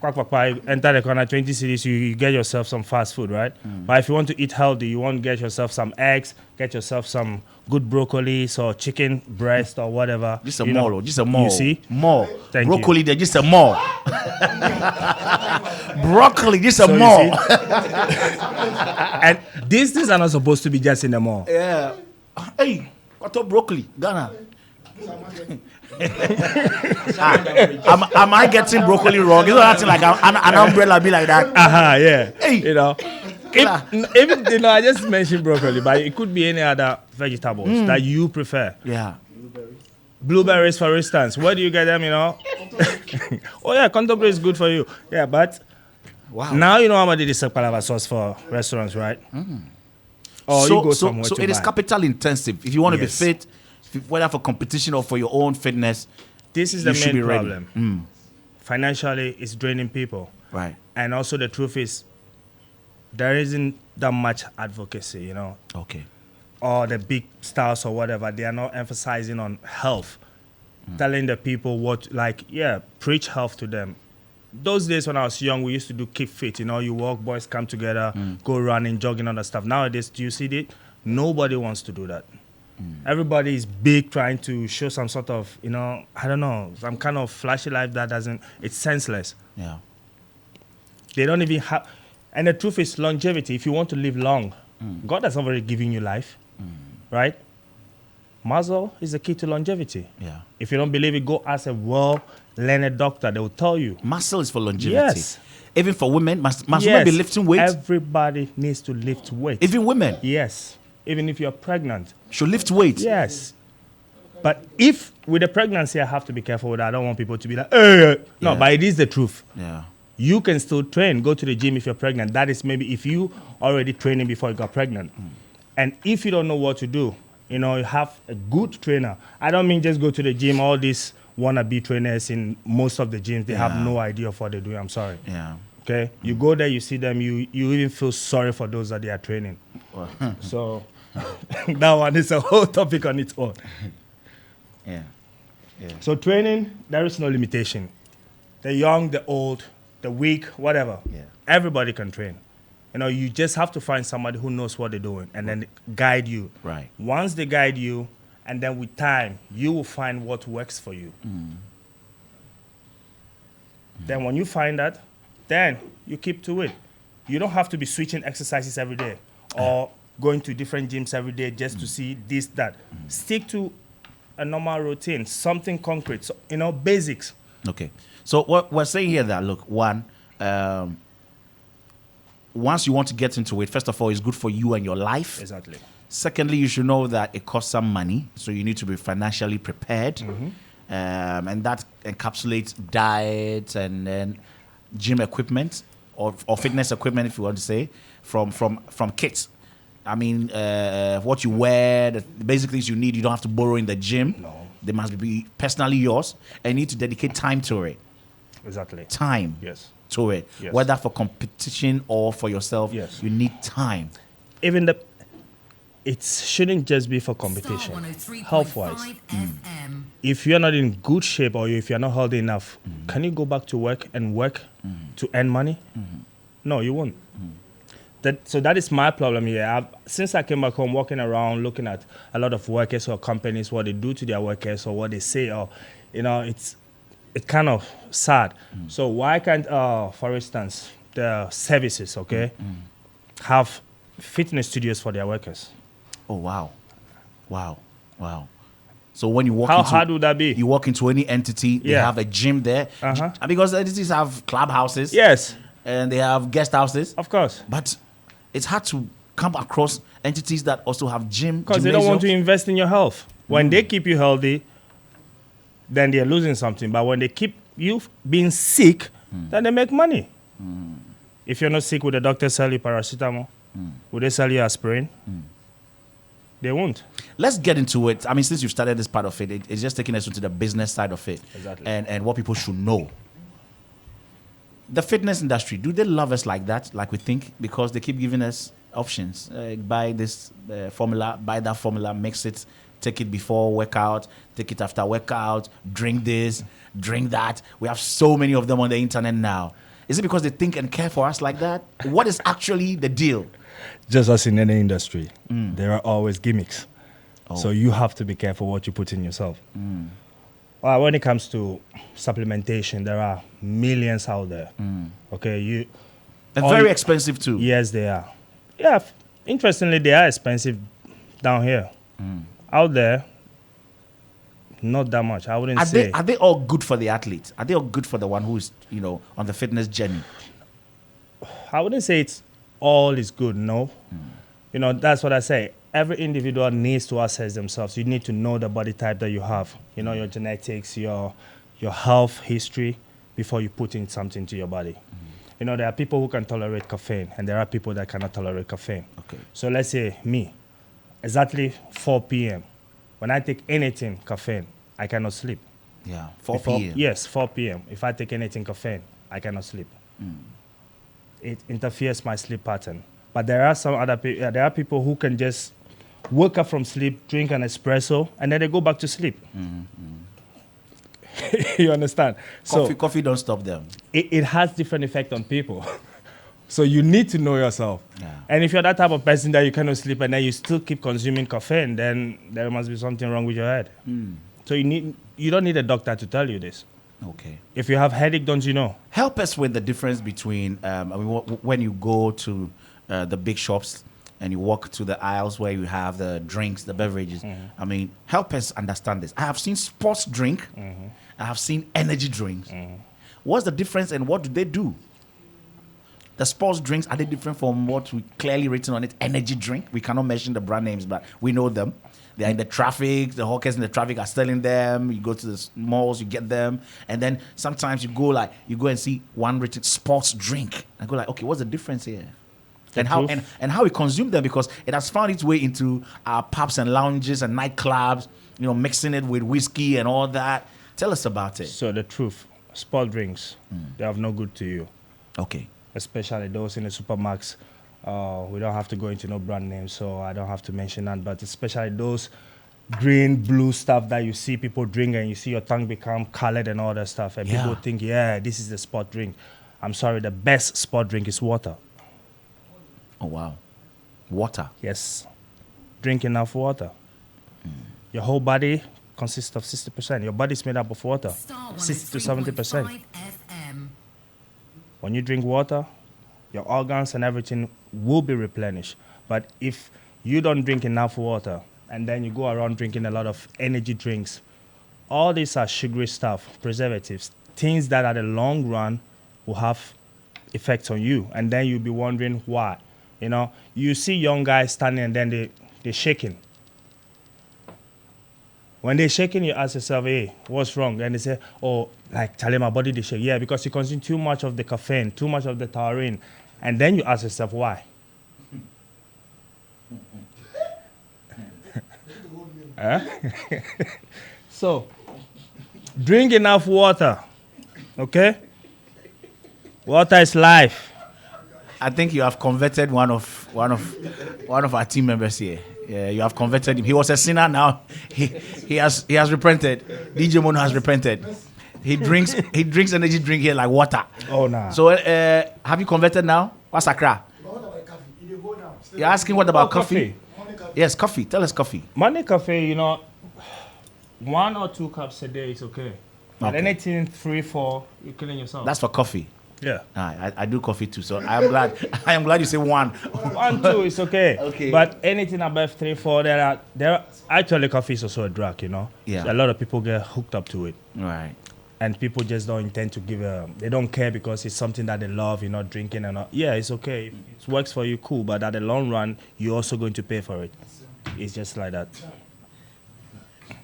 enter the corner 20 cedis. You get yourself some fast food, right? But if you want to eat healthy, you want to get yourself some eggs, get yourself some good broccoli, or chicken breast or whatever. Just a more. Just a more. You see? More. Thank broccoli, you. They're just a more. Broccoli, just a more. And these things are not supposed to be just in the mall. Yeah. Hey, what up broccoli? Ghana. Am I getting broccoli wrong? It's not acting like an umbrella be like that. Yeah. Hey. if I just mentioned broccoli, but it could be any other vegetables that you prefer. Yeah. Blueberries, for instance. Where do you get them, Oh, yeah, contemporary is good for you. Yeah, but now you know how much it is a palava sauce for restaurants, right? Or you go somewhere so to it is buy. capital intensive. If you want to be fit, whether for competition or for your own fitness, this is you the should main be ready. problem. Financially, it's draining people. Right. And also the truth is, there isn't that much advocacy, Okay. Or the big stars or whatever, they are not emphasizing on health, telling the people preach health to them. Those days when I was young, we used to do keep fit, you walk, boys come together, go running, jogging, other stuff. Nowadays, do you see it? Nobody wants to do that. Everybody is big, trying to show some sort of, I don't know, some kind of flashy life it's senseless. Yeah. They don't even have, and the truth is longevity. If you want to live long, God has already given you life, right? Muscle is the key to longevity. Yeah. If you don't believe it, go ask a well-learned doctor. They will tell you. Muscle is for longevity. Yes. Even for women, must women be lifting weight? Everybody needs to lift weight. Even women? Yes. Even if you're pregnant. Should lift weight? Yes. But if with the pregnancy, I have to be careful with that. I don't want people to be like, no, Yeah. but it is the truth. Yeah. You can still train, go to the gym if you're pregnant. That is maybe if you already training before you got pregnant. And if you don't know what to do, you have a good trainer. I don't mean just go to the gym. All these wannabe trainers in most of the gyms, they have no idea of what they're doing. I'm sorry. Yeah. Okay? You go there, you see them, you even feel sorry for those that they are training. So that one is a whole topic on its own. Yeah. Yeah. So training, there is no limitation. The young, the old, the weak, whatever. Yeah. Everybody can train. You just have to find somebody who knows what they're doing and then guide you. Right. Once they guide you, and then with time, you will find what works for you. Then when you find that, then you keep to it. You don't have to be switching exercises every day or going to different gyms every day just to see this, that. Stick to a normal routine, something concrete, so, basics. Okay. So what we're saying here that, look, one, once you want to get into it, first of all, it's good for you and your life. Exactly. Secondly, you should know that it costs some money, so you need to be financially prepared. And that encapsulates diet and then gym equipment or fitness equipment, if you want to say, from kits. I mean, what you wear, the basic things you need, you don't have to borrow in the gym. No. They must be personally yours, and you need to dedicate time to it. Exactly. Time. Yes. To it. Yes. Whether for competition or for yourself, yes. You need time. Even it shouldn't just be for competition, health-wise. If you're not in good shape or if you're not healthy enough, can you go back to work and work to earn money? No, you won't. So that is my problem here. Since I came back home, walking around, looking at a lot of workers or companies, what they do to their workers or what they say, or it's kind of sad. So why can't, for instance, the services, have fitness studios for their workers? Oh, wow. So when you walk How hard would that be? You walk into any entity, they have a gym there. Because entities have clubhouses. Yes. And they have guest houses. Of course. But it's hard to come across entities that also have gym. Because they don't want to invest in your health. When they keep you healthy, then they're losing something. But when they keep you being sick, then they make money. If you're not sick, would the doctor sell you paracetamol? Would they sell you aspirin? They won't. Let's get into it. I mean, since you've started this part of it, it's just taking us into the business side of it. Exactly. And what people should know. The fitness industry, do they love us like that, like we think? Because they keep giving us options. Buy this formula, buy that formula, mix it, take it before workout, take it after workout, drink this, drink that. We have so many of them on the internet now. Is it because they think and care for us like that? What is actually the deal? Just as in any industry, there are always gimmicks. So you have to be careful what you put in yourself. When it comes to supplementation, there are millions out there. Okay, and very expensive too. Yes, they are. Yeah, interestingly, they are expensive down here. Out there, not that much. I wouldn't say. Are they all good for the athlete? Are they all good for the one who is, on the fitness journey? I wouldn't say it's all is good. No, you know, that's what I say. Every individual needs to assess themselves. You need to know the body type that you have. You know, your genetics, your health history before you put in something to your body. You know, there are people who can tolerate caffeine, and there are people that cannot tolerate caffeine. Okay. So let's say me, exactly 4 p.m. When I take anything caffeine, I cannot sleep. Yeah, 4 Before- p.m. Yes, 4 p.m. If I take anything caffeine, I cannot sleep. It interferes my sleep pattern. But there are some other people. There are people who can just wake up from sleep, drink an espresso, and then they go back to sleep. You understand? Coffee don't stop them. It has different effect on people. So you need to know yourself. And if you're that type of person that you cannot sleep and then you still keep consuming caffeine, then there must be something wrong with your head. So you don't need a doctor to tell you this. Okay. If you have headache, don't you know? Help us with the difference between when you go to the big shops and you walk to the aisles where you have the drinks, the beverages. I mean, help us understand this. I have seen sports drink. I have seen energy drinks. What's the difference and what do they do? The sports drinks, are they different from what we clearly written on it? Energy drink. We cannot mention the brand names, but we know them. They're in the traffic. The hawkers in the traffic are selling them. You go to the malls, you get them. And then sometimes you go and see one written sports drink. I go like, okay, what's the difference here? And how we consume them, because it has found its way into our pubs and lounges and nightclubs, you know, mixing it with whiskey and all that. Tell us about it. So the truth, sport drinks, they have no good to you. Okay. Especially those in the supermarkets. We don't have to go into no brand names, so I don't have to mention that. But especially those green, blue stuff that you see people drink and you see your tongue become colored and all that stuff. And people think, this is the sport drink. I'm sorry, the best sport drink is water. Oh, wow. Water? Yes. Drink enough water. Your whole body consists of 60%. Your body is made up of water. 60 to 70%. When you drink water, your organs and everything will be replenished. But if you don't drink enough water and then you go around drinking a lot of energy drinks, all these are sugary stuff, preservatives, things that at the long run will have effects on you. And then you'll be wondering why. You know, you see young guys standing and then they're shaking. When they're shaking, you ask yourself, hey, what's wrong? And they say, oh, like, Charlie, my body, they shake. Yeah, because you consume too much of the caffeine, too much of the taurine. And then you ask yourself, why? So, drink enough water, okay? Water is life. I think you have converted one of our team members here. Yeah, you have converted him. He was a sinner. Now he has repented. DJ Mono has repented. He drinks energy drink here like water. Oh no. So have you converted now? What's Accra? You're asking what about coffee? Yes, coffee. Tell us coffee. Money coffee, you know, 1 or 2 cups a day is okay. But anything 3, 4, you're killing yourself. That's for coffee. Yeah. I do coffee too, so I am glad you say 1. 1, 2 is okay. Okay. But anything above 3, 4, there are actually coffee is also a drug, you know. Yeah. So a lot of people get hooked up to it. Right. And people just don't intend to they don't care because it's something that they love, you know, drinking and all. Yeah, it's okay. If it works for you, cool. But at the long run, you're also going to pay for it. It's just like that.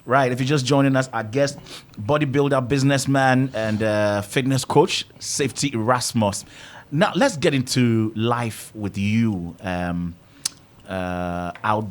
Right. If you're just joining us, our guest, bodybuilder, businessman, and fitness coach, Savetee Erasmus. Now, let's get into life with you out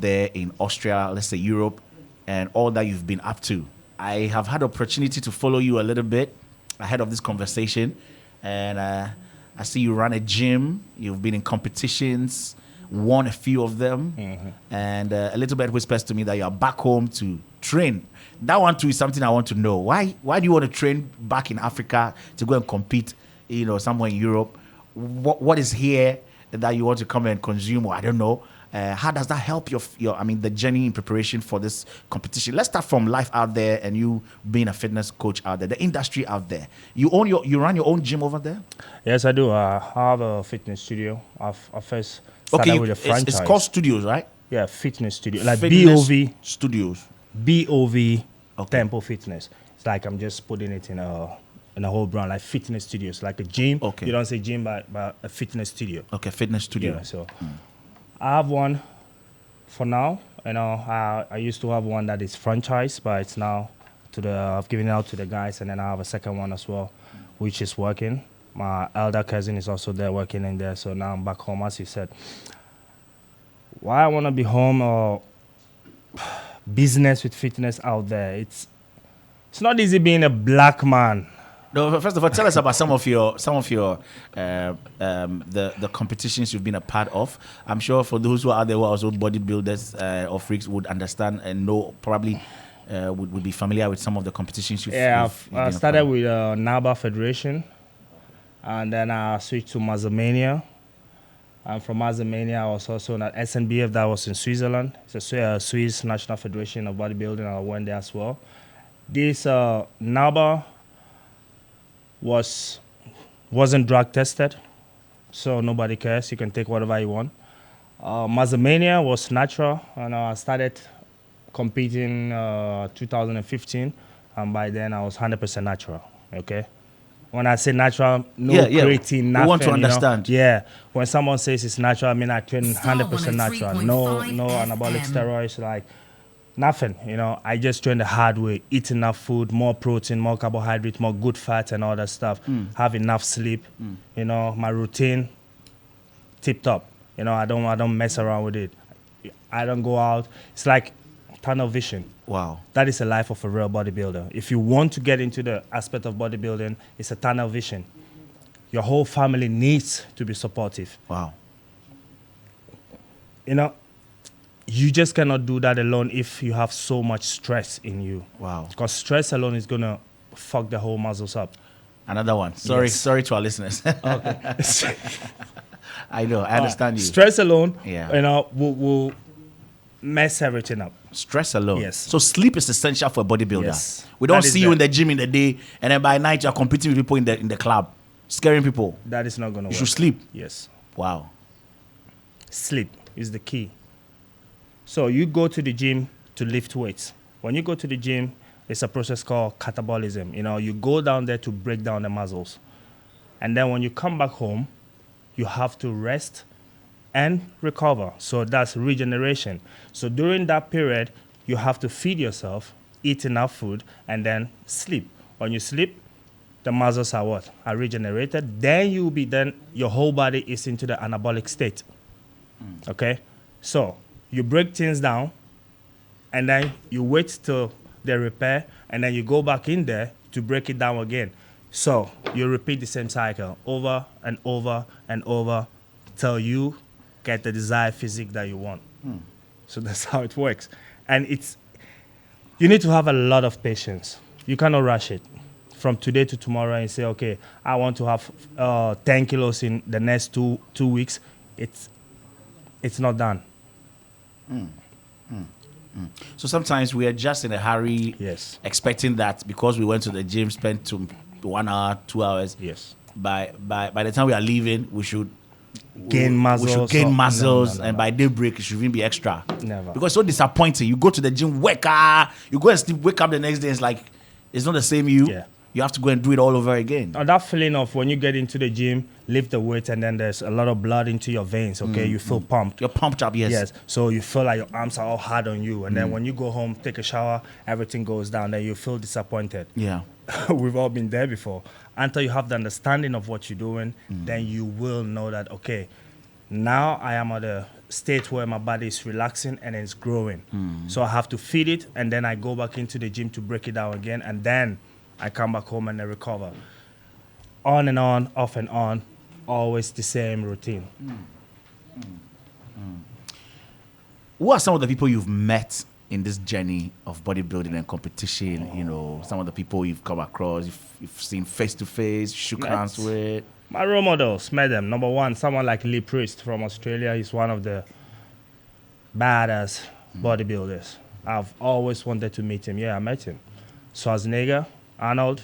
there in Austria, let's say Europe, and all that you've been up to. I have had opportunity to follow you a little bit ahead of this conversation, and I see you run a gym. You've been in competitions, won a few of them, and a little bit whispers to me that you're back home to train. That one too is something I want to know. Why do you want to train back in Africa to go and compete, you know, somewhere in Europe? What is here that you want to come and consume? Or I don't know. How does that help your the journey in preparation for this competition? Let's start from life out there and you being a fitness coach out there, the industry out there. You run your own gym over there? Yes, I do. I have a fitness studio. I first started with a franchise. It's called studios, right? Yeah, fitness studio. Like Fitness BOV. Studios. BOV Temple Fitness. It's like I'm just putting it in in the whole brand, like fitness studios, like a gym. Okay. You don't say gym, but a fitness studio. Okay, fitness studio. Yeah, so I have one for now. You know, I used to have one that is franchise, but it's now I've given it out to the guys, and then I have a second one as well, which is working. My elder cousin is also there working in there, so now I'm back home, as you said. Why I want to be home or business with fitness out there? It's not easy being a black man. No, first of all, tell us about some of your the competitions you've been a part of. I'm sure for those who are there who are also bodybuilders or freaks would understand and know probably would be familiar with some of the competitions you've I started with NABA Federation, and then I switched to Mazamania. And from Mazamania, I was also at SNBF, that was in Switzerland. It's a Swiss National Federation of Bodybuilding. I went there as well. This NABA wasn't drug tested, so nobody cares. You can take whatever you want. Mazamania was natural, and I started competing 2015, and by then I was 100% natural. Okay. When I say natural, no creatine, nothing. We want to understand. Yeah. When someone says it's natural, I mean I train 100% natural. No anabolic steroids, like nothing. You know, I just train the hard way. Eat enough food, more protein, more carbohydrate, more good fat, and all that stuff. Have enough sleep. You know, my routine, tip top. You know, I don't mess around with it. I don't go out. It's like tunnel vision. Wow. That is the life of a real bodybuilder. If you want to get into the aspect of bodybuilding, it's a tunnel vision. Your whole family needs to be supportive. Wow. You know, you just cannot do that alone if you have so much stress in you. Wow. Because stress alone is going to fuck the whole muscles up. Another one. Sorry to our listeners. Okay. I know, I understand you. Stress alone, Yeah. you know, will mess everything up. Stress alone. Yes. So sleep is essential for a bodybuilder. Yes. We don't That is see you in the gym in the day, and then by night you're competing with people in the club, scaring people. That is not going to work. You should sleep. Yes. Wow. Sleep is the key. So you go to the gym to lift weights. When you go to the gym, it's a process called catabolism. You know, you go down there to break down the muscles. And then when you come back home, you have to rest and recover. So that's regeneration. So during that period, you have to feed yourself, eat enough food, and then sleep. When you sleep, the muscles are what? Are regenerated. Then your whole body is into the anabolic state. Okay? So you break things down, and then you wait till they repair, and then you go back in there to break it down again. So you repeat the same cycle over and over and over till you get the desired physique that you want. So that's how it works. And you need to have a lot of patience. You cannot rush it from today to tomorrow and say, okay, I want to have 10 kilos in the next two weeks. It's not done. So sometimes we are just in a hurry, yes, expecting that because we went to the gym, spent 1 hour, 2 hours. Yes. By the time we are leaving, we should gain muscles. We should gain muscles, No. and by daybreak it should even be extra. Never. Because it's so disappointing. You go to the gym, you go and sleep, wake up the next day. It's like it's not the same you. Yeah. You have to go and do it all over again. That feeling of when you get into the gym, lift the weight, and then there's a lot of blood into your veins, okay? You feel pumped. You're pumped up, yes. Yes. So you feel like your arms are all hard on you. And then when you go home, take a shower, everything goes down. Then you feel disappointed. Yeah. We've all been there before. Until you have the understanding of what you're doing, then you will know that, okay, now I am at a state where my body is relaxing and it's growing. So I have to feed it, and then I go back into the gym to break it down again, and then I come back home and I recover. On and on, off and on, always the same routine. Who are some of the people you've met in this journey of bodybuilding and competition? You know, some of the people you've come across, you've seen face to face, shook hands with. My role models, met them. Number one, someone like Lee Priest from Australia. He's one of the badass bodybuilders. I've always wanted to meet him. Yeah, I met him. Schwarzenegger, Arnold,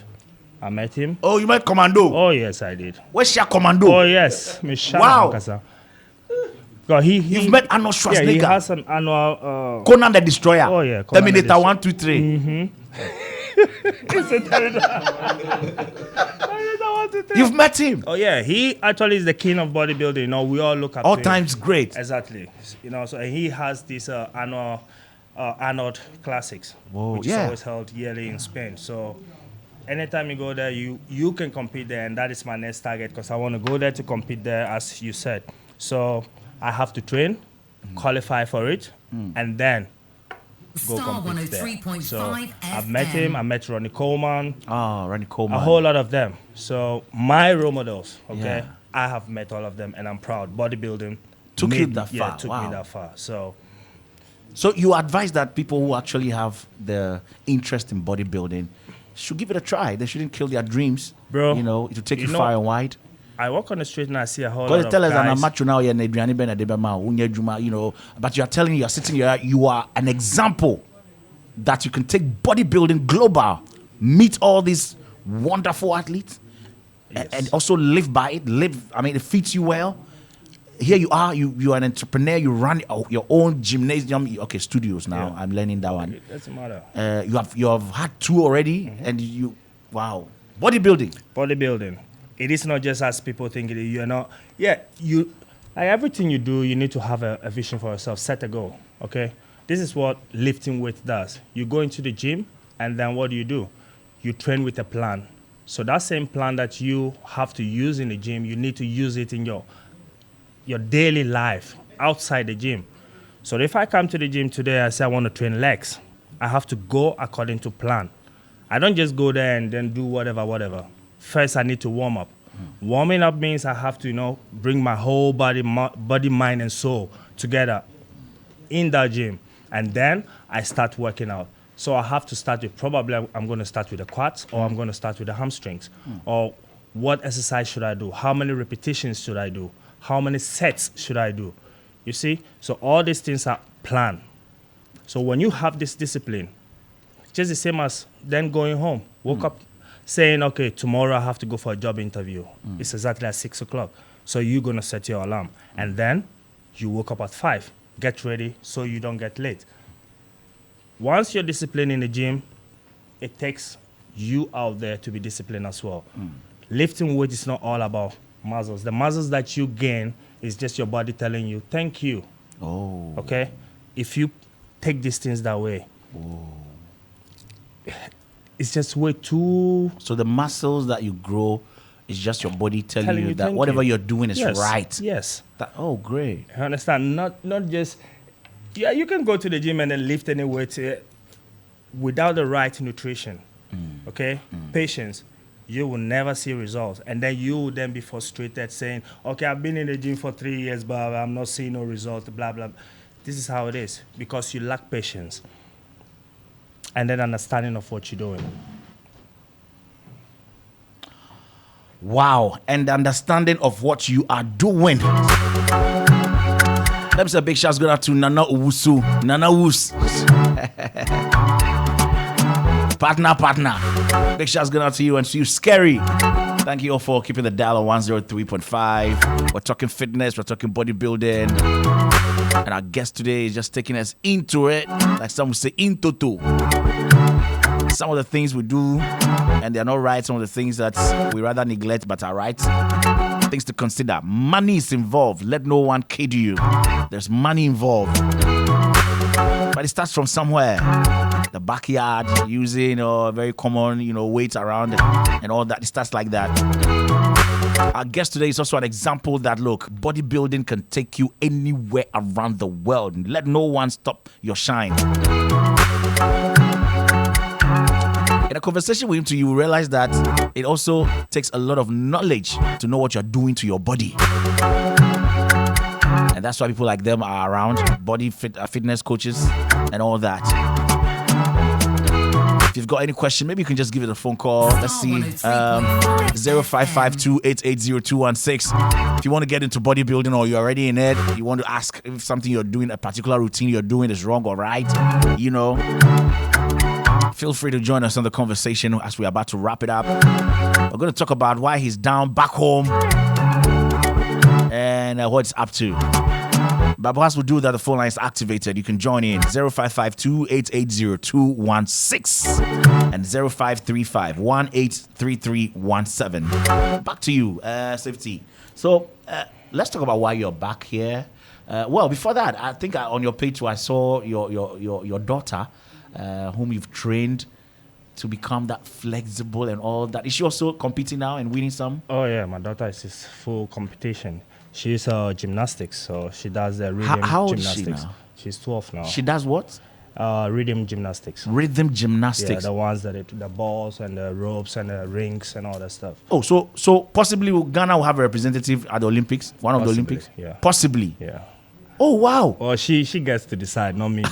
I met him. Oh, you met Commando? Oh, yes, I did. Where's your Commando? Oh, yes. Wow. God, You've met Arnold Schwarzenegger? Yeah, he has an annual... Conan the Destroyer? Oh, yeah. Terminator 1, 2, 3. You've met him. Oh yeah, he actually is the king of bodybuilding. You know, we all look up All to times him. great. Exactly. You know, so he has this annual Arnold Classics, Whoa, which is yeah. always held yearly in Spain. So anytime you go there, you can compete there, and that is my next target because I want to go there to compete there, as you said. So I have to train, qualify for it, and then go Star compete there. 103.5 So I've met him. I met Ronnie Coleman. Ronnie Coleman. A whole lot of them. So my role models, okay, Yeah. I have met all of them, and I'm proud. Bodybuilding Took you made- that yeah, far. took Wow. me that far. So So you advise that people who actually have the interest in bodybuilding should give it a try. They shouldn't kill their dreams. Bro, You know, it will take you, you know, far and wide. I walk on the street and I see a whole lot Because of tell us that guys. I'm macho now, you know, but you are telling you are sitting here, you are an example that you can take bodybuilding global, meet all these wonderful athletes, and also live by it. It fits you well. Here you are, you are an entrepreneur, you run your own gymnasium, studios now. Yeah. I'm learning that one. It doesn't matter. You have had 2 already, and bodybuilding. Bodybuilding. It is not just as people think it is. You're not. Yeah, you. Like everything you do, you need to have a vision for yourself. Set a goal. Okay. This is what lifting weight does. You go into the gym, and then what do? You train with a plan. So that same plan that you have to use in the gym, you need to use it in your daily life outside the gym. So if I come to the gym today, I say I want to train legs, I have to go according to plan. I don't just go there and then do whatever. First, I need to warm up. Warming up means I have to, bring my whole body, mind, and soul together in that gym. And then I start working out. So I have to start with, probably I'm going to start with the quads, or I'm going to start with the hamstrings. Or what exercise should I do? How many repetitions should I do? How many sets should I do? You see? So all these things are planned. So when you have this discipline, just the same as then going home, woke up saying, okay, tomorrow I have to go for a job interview. It's exactly at 6 o'clock. So you're going to set your alarm. And then you woke up at 5. Get ready so you don't get late. Once you're disciplined in the gym, it takes you out there to be disciplined as well. Lifting weight is not all about muscles. The muscles that you gain is just your body telling you, thank you. Oh. Okay? If you take these things that way, it's just way too... So the muscles that you grow is just your body telling you that thank whatever you. you're doing is Yes, right. Yes. Great. You understand? Not just... Yeah, you can go to the gym and then lift any weight without the right nutrition. Okay? Patience. You will never see results. And then you will then be frustrated saying, okay, I've been in the gym for 3 years, but I'm not seeing no result, blah, blah. This is how it is, because you lack patience. And then understanding of what you're doing. Wow. And the understanding of what you are doing. Let me say a big shout out to Nana Owusu. Nana Woos. partner. Big shout out to you and to you, Scary. Thank you all for keeping the dial on 103.5. We're talking fitness, we're talking bodybuilding. And our guest today is just taking us into it, like some would say, into two. Some of the things we do, and they're not right. Some of the things that we rather neglect, but are right. Things to consider. Money is involved. Let no one kid you. There's money involved. But it starts from somewhere. The backyard, using very common, weights around and all that. It starts like that. Our guest today is also an example that, look, bodybuilding can take you anywhere around the world. Let no one stop your shine. In a conversation with him, you will realize that it also takes a lot of knowledge to know what you're doing to your body. And that's why people like them are around, fitness coaches and all that. If you've got any question, maybe you can just give it a phone call. Let's see, 0552-880-216. If you want to get into bodybuilding or you're already in it, you want to ask if something you're doing, a particular routine you're doing is wrong or right, feel free to join us on the conversation as we're about to wrap it up. We're going to talk about why he's down back home and what it's up to. But perhaps we'll do that. The phone line is activated. You can join in 0552-880-216 and 0535-183317. Back to you, Savetee. So let's talk about why you're back here. Well, before that, I think on your page I saw your daughter, whom you've trained to become that flexible and all that. Is she also competing now and winning some? Oh yeah, my daughter is full competition. She's gymnastics, so she does the rhythm How old gymnastics. is she now? She's 12 now. She does what? Rhythm gymnastics. Rhythm gymnastics. Yeah, the ones that the balls and the ropes and the rings and all that stuff. Oh, so possibly Ghana will have a representative at the Olympics, one of the Possibly, Olympics? yeah. Possibly. Yeah. Oh, wow. Well, she gets to decide, not me.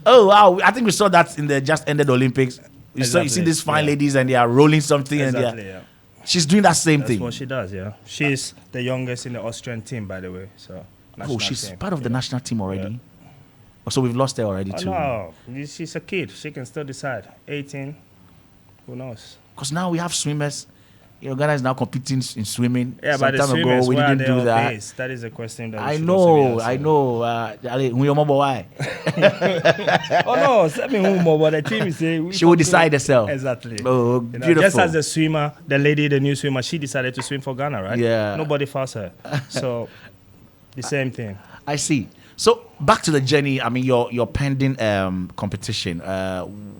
Oh, wow. I think we saw that in the just ended Olympics. You see Exactly, these fine ladies and they are rolling something. Exactly, and yeah. She's doing that same That's thing. what she does, yeah. She's the youngest in the Austrian team, by the way. So. Oh, she's team. part of the national team already? Oh, so we've lost her already too. No, she's a kid. She can still decide. 18, who knows? Because now we have swimmers. Ghana is now competing in swimming. Yeah, Some but the time swimmers, ago, we where didn't are do they that. based? That is a question that we I should know. also Why? Oh no, I mean, but the team is saying She will decide herself. Exactly. Oh, You know, beautiful. just as the swimmer, the lady, the new swimmer, she decided to swim for Ghana, right? Yeah. Nobody forced her. So the same thing. I see. So back to the journey. I mean, your pending competition.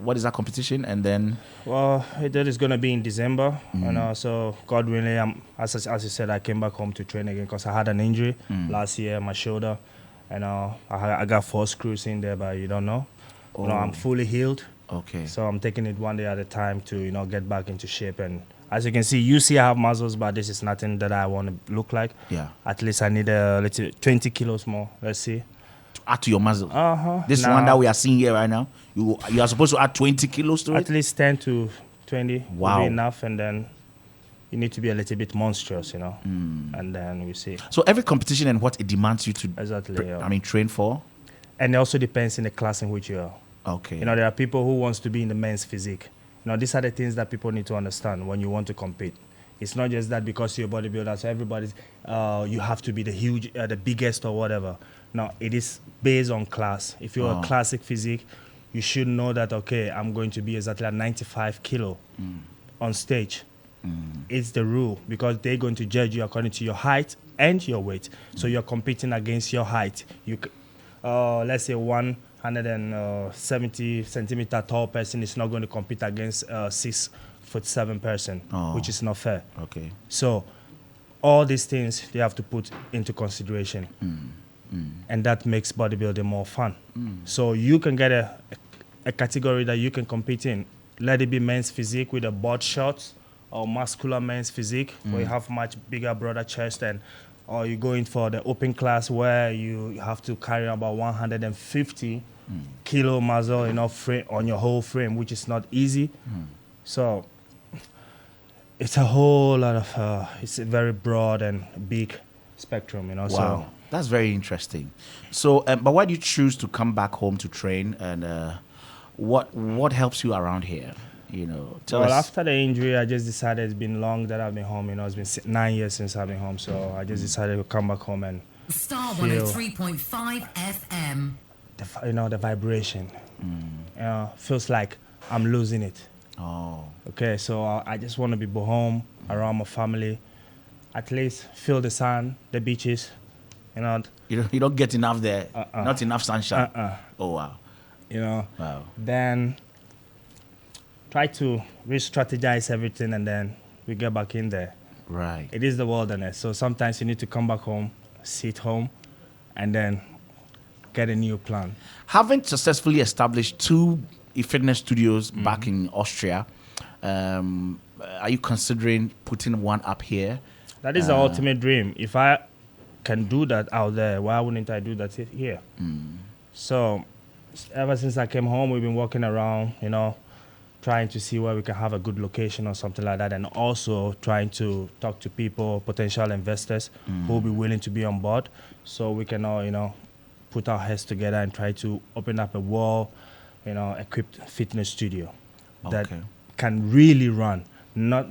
What is that competition? And then, Well, that is going to be in December, and so God willing, as you said, I came back home to train again because I had an injury last year, my shoulder, and I got 4 screws in there, but you don't know. Oh. I'm fully healed. Okay. So I'm taking it one day at a time to get back into shape. And as you can see, you see I have muscles, but this is nothing that I want to look like. Yeah. At least I need let's say 20 kilos more. Let's see. To add to your muscle. This Now- one that we are seeing here right now, you are supposed to add 20 kilos to At it? least 10 to 20 will Wow. be enough, and then you need to be a little bit monstrous, and then we see. So every competition and what it demands you to Exactly, yeah. train for? And it also depends in the class in which you are. Okay. There are people who wants to be in the men's physique. These are the things that people need to understand when you want to compete. It's not just that because you're a bodybuilder, so everybody's, you have to be the biggest or whatever. No, it is based on class. If you're a classic physique, you should know that, okay, I'm going to be exactly at 95 kilo on stage. It's the rule because they're going to judge you according to your height and your weight. So you're competing against your height. Let's say 170 centimeter tall person is not going to compete against a 6'7" person, which is not fair. Okay. So all these things they have to put into consideration. And that makes bodybuilding more fun. So you can get a category that you can compete in. Let it be men's physique with a board shorts, or muscular men's physique where you have much bigger, broader chest, or you go in for the open class where you have to carry about 150 kilo muscle, on your whole frame, which is not easy. So it's a whole lot of, it's a very broad and big spectrum, Wow. So That's very interesting. So, but why do you choose to come back home to train, and what helps you around here? Tell us. After the injury, I just decided it's been long that I've been home. It's been 9 years since I've been home, so I just decided to come back home and Star feel 103.5 FM. the vibration. Feels like I'm losing it. Oh. Okay, so I just want to be home around my family, at least feel the sun, the beaches. You don't get enough there. Not enough sunshine. Oh wow. Wow. Then try to re-strategize everything, and then we get back in there. Right. It is the wilderness, so sometimes you need to come back home, sit home, and then get a new plan. Having successfully established 2 fitness studios back in Austria, are you considering putting one up here? That is the ultimate dream. If I can do that out there, why wouldn't I do that here? So ever since I came home, we've been walking around, trying to see where we can have a good location or something like that, and also trying to talk to people, potential investors who will be willing to be on board, so we can all, put our heads together and try to open up a equipped fitness studio that can really run, not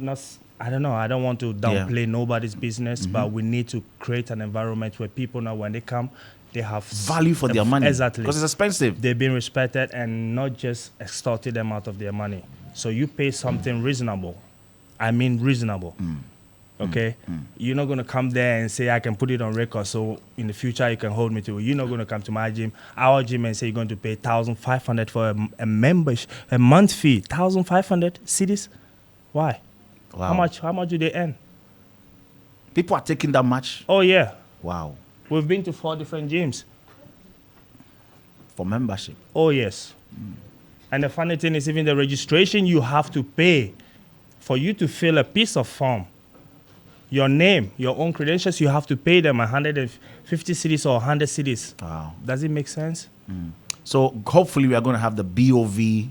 I don't know. I don't want to downplay nobody's business, Mm-hmm. but we need to create an environment where people know when they come, they have Value for their money. Exactly. Because it's expensive. They've been respected and not just extorted them out of their money. So you pay something reasonable. I mean reasonable. Okay? You're not going to come there and say, I can put it on record so in the future you can hold me to it. You're not going to come to my gym, our gym, and say you're going to pay 1,500 for a membership, a month fee. 1,500 cities? Why? Wow. How much do they earn? People are taking that much? Oh, yeah. Wow. We've been to 4 different gyms. For membership? Oh, yes. And the funny thing is, even the registration you have to pay for you to fill a piece of form, your name, your own credentials, you have to pay them 150 cities or 100 cities. Wow. Does it make sense? So hopefully we are going to have the BOV.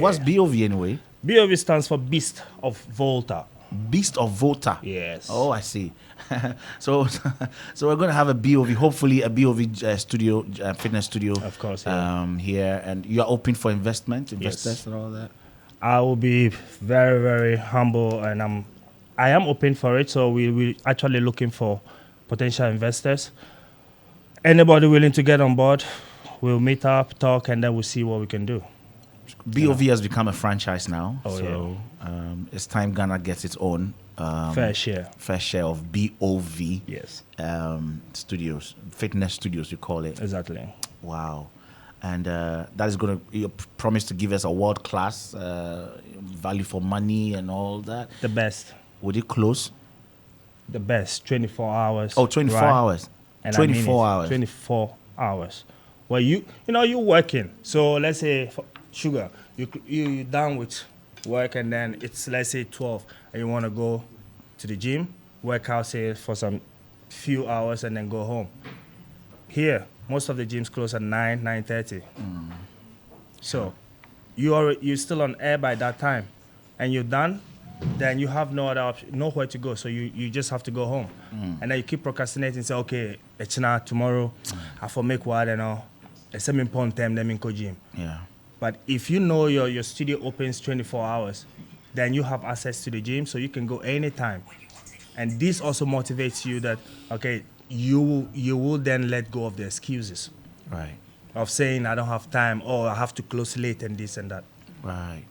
What's BOV anyway? BOV stands for Beast of Volta. Beast of Volta. Yes. Oh, I see. so we're going to have a BOV, hopefully a BOV studio, fitness studio. Of course, here. And you are open for investors Yes. and all that? I will be very, very humble, and I am open for it. So we actually looking for potential investors. Anybody willing to get on board, we'll meet up, talk, and then we'll see what we can do. BOV has become a franchise now. Oh, so it's time Ghana gets its own fair share of BOV. Yes. Studios, fitness studios, you call it. Exactly. Wow. And that is going to promise to give us a world-class value for money and all that. The best. Would it close? The best, 24 hours. Oh, 24 right? hours. And 24 hours. 24 hours. Well, you're working. So let's say, Sugar, you're done with work, and then it's, let's say, 12, and you want to go to the gym, work out, say, for some few hours, and then go home. Here, most of the gyms close at 9:30. So you're still on air by that time, and you're done, then you have no other option, nowhere to go. So you just have to go home. And then you keep procrastinating and say, okay, it's not tomorrow, I for make what and all. It's a important time, then go gym. Yeah. But if you know your studio opens 24 hours, then you have access to the gym, so you can go anytime. And this also motivates you that, okay, you will then let go of the excuses. Right. Of saying, I don't have time, or I have to close late and this and that. Right.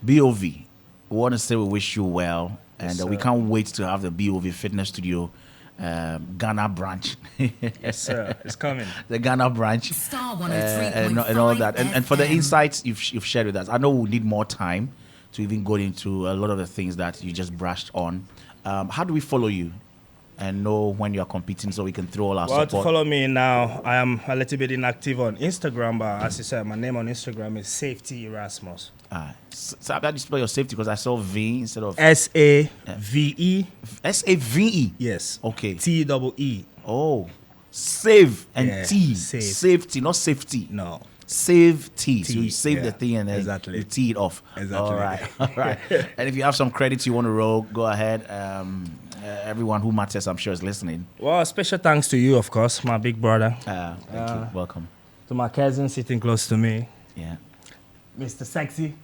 BOV, we want to say we wish you well, and Yes, we sir. can't wait to have the BOV Fitness Studio Ghana branch. Yes, sir. It's coming. The Ghana branch. Star And all that. And for the insights you've shared with us, I know we'll need more time to even go into a lot of the things that you just brushed on. How do we follow you and know when you're competing so we can throw all our Well, to support? follow me now, I am a little bit inactive on Instagram, but as you said, my name on Instagram is Savetee Erasmus. So how do you spell your safety? Because I saw V instead of SAVE. SAVE. Yes. Okay. TEE. Oh, save and Yeah, T. save. Safety, not safety. No. Save T. So T, you save yeah, the thing and then exactly. you tee it off. Exactly. All right. All right. And if you have some credits you want to roll, go ahead. Everyone who matters, I'm sure, is listening. Well, special thanks to you, of course, my big brother. Thank you. Welcome. To my cousin sitting close to me. Yeah. Mr. Sexy.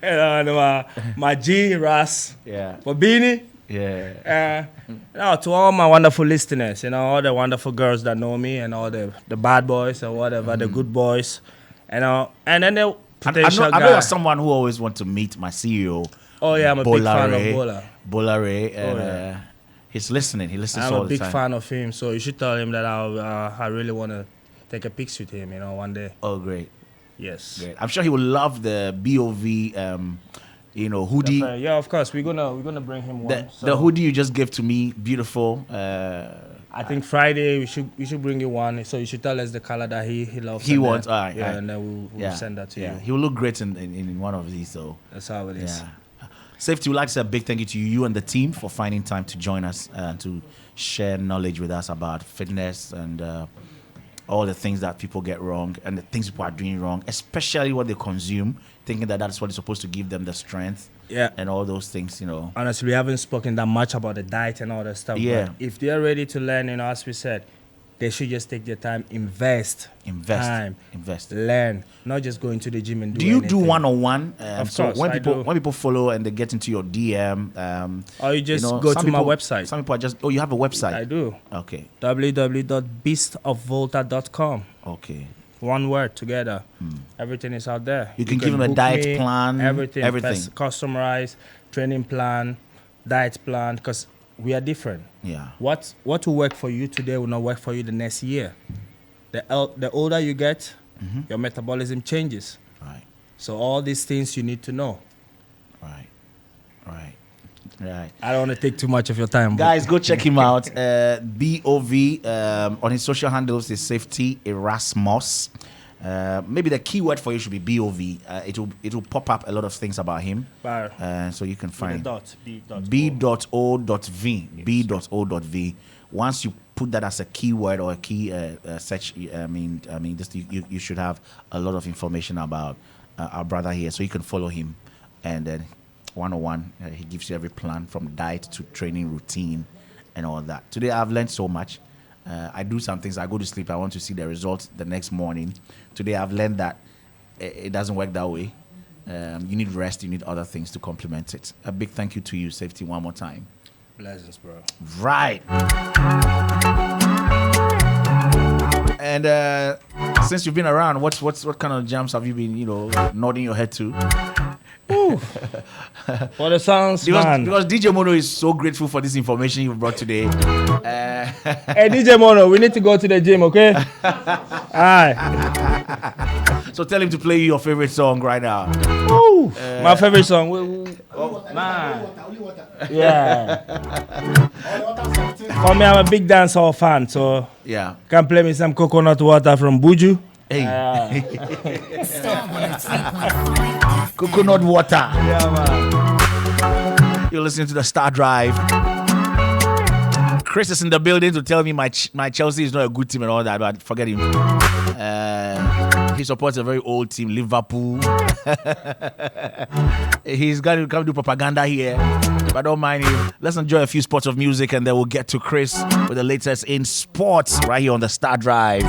And my G, Ras. Yeah. For Beanie. Yeah. To all my wonderful listeners, all the wonderful girls that know me, and all the bad boys or whatever, the good boys, and then the potential I know you're someone who always want to meet my CEO. Oh yeah, I'm a big fan of Bola. Bola Ray, and he's listening. He listens I'm all a the big time. fan of him, so you should tell him that I really want to take a picture with him, one day. Oh, great. Yes. Great. I'm sure he will love the BOV, hoodie. Definitely. Yeah, of course. We're gonna bring him one. The hoodie you just gave to me, beautiful. I think Friday we should bring you one. So you should tell us the color that he loves. He and wants. then, All right. yeah, and then we'll send that to you. He will look great in one of these. So that's how it is. Yeah. Safety, we'd like to say a big thank you to you and the team for finding time to join us and to share knowledge with us about fitness and all the things that people get wrong and the things people are doing wrong, especially what they consume, thinking that that's what is supposed to give them the strength. Yeah. And all those things, Honestly, we haven't spoken that much about the diet and all that stuff. Yeah. But if they're ready to learn, as we said, they should just take their time, invest, time, learn, not just go into the gym and do you anything. do one-on-one? Of So course, when I people do. when people follow and they get into your DM, or you just go to some my people- website. Some people are just you have a website. I do. Okay. www.beastofvolta.com. Okay. One word together. Everything is out there. You can give them a book diet me, plan, Everything. everything. Customized training plan, diet plan, because we are different. Yeah. What will work for you today will not work for you the next year. The older you get, your metabolism changes. Right. So all these things you need to know. Right. I don't want to take too much of your time. Guys, go check him out. BOV on his social handles is Savetee Erasmus. Maybe the keyword for you should be BOV. It will pop up a lot of things about him. So you can find B.O.V. Once you put that as a keyword or a key search, you should have a lot of information about our brother here. So you can follow him, and then 101, he gives you every plan from diet to training routine and all that. Today I've learned so much. I do some things. I go to sleep. I want to see the results the next morning. Today I've learned that it doesn't work that way. You need rest. You need other things to complement it. A big thank you to you, Savetee, one more time. Blessings, bro. Right. And since you've been around, what kind of jams have you been, nodding your head to? For the sounds, because DJ Mono is so grateful for this information you brought today. Hey, DJ Mono, we need to go to the gym, okay? Alright. So tell him to play your favorite song right now. My favorite song. Man. Yeah. For me, I'm a big dancehall fan, so yeah, can play me some coconut water from Buju. Hey. Coconut water. Yeah, man. You're listening to the Starr Drive. Chris is in the building to tell me my Chelsea is not a good team and all that, but forget him. He supports a very old team, Liverpool. He's got to come do propaganda here, but don't mind him. Let's enjoy a few spots of music and then we'll get to Chris with the latest in sports right here on the Starr Drive.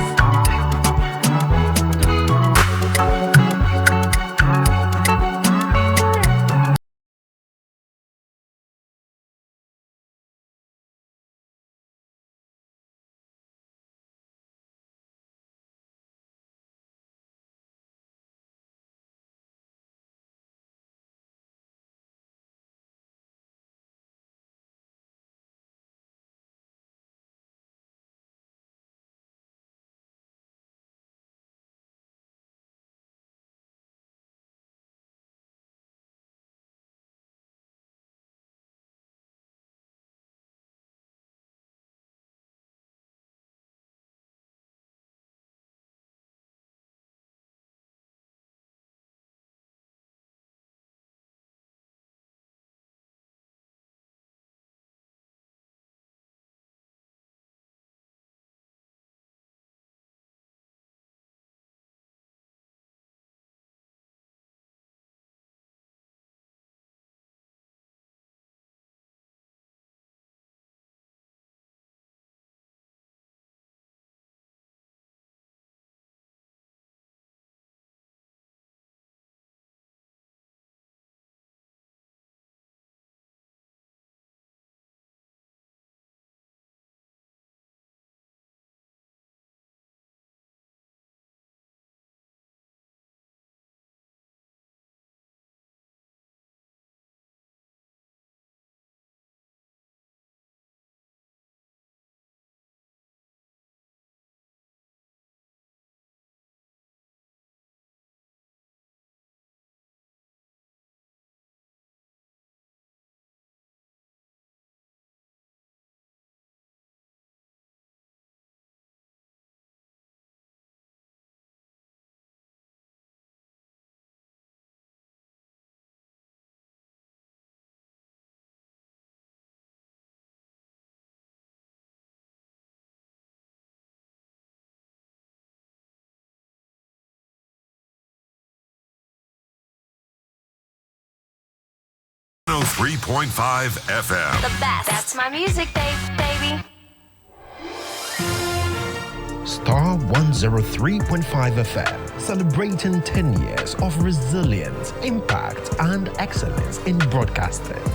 Oh, 3.5 FM. The best. That's my music, baby. Star 103.5 FM, celebrating 10 years of resilience, impact, and excellence in broadcasting.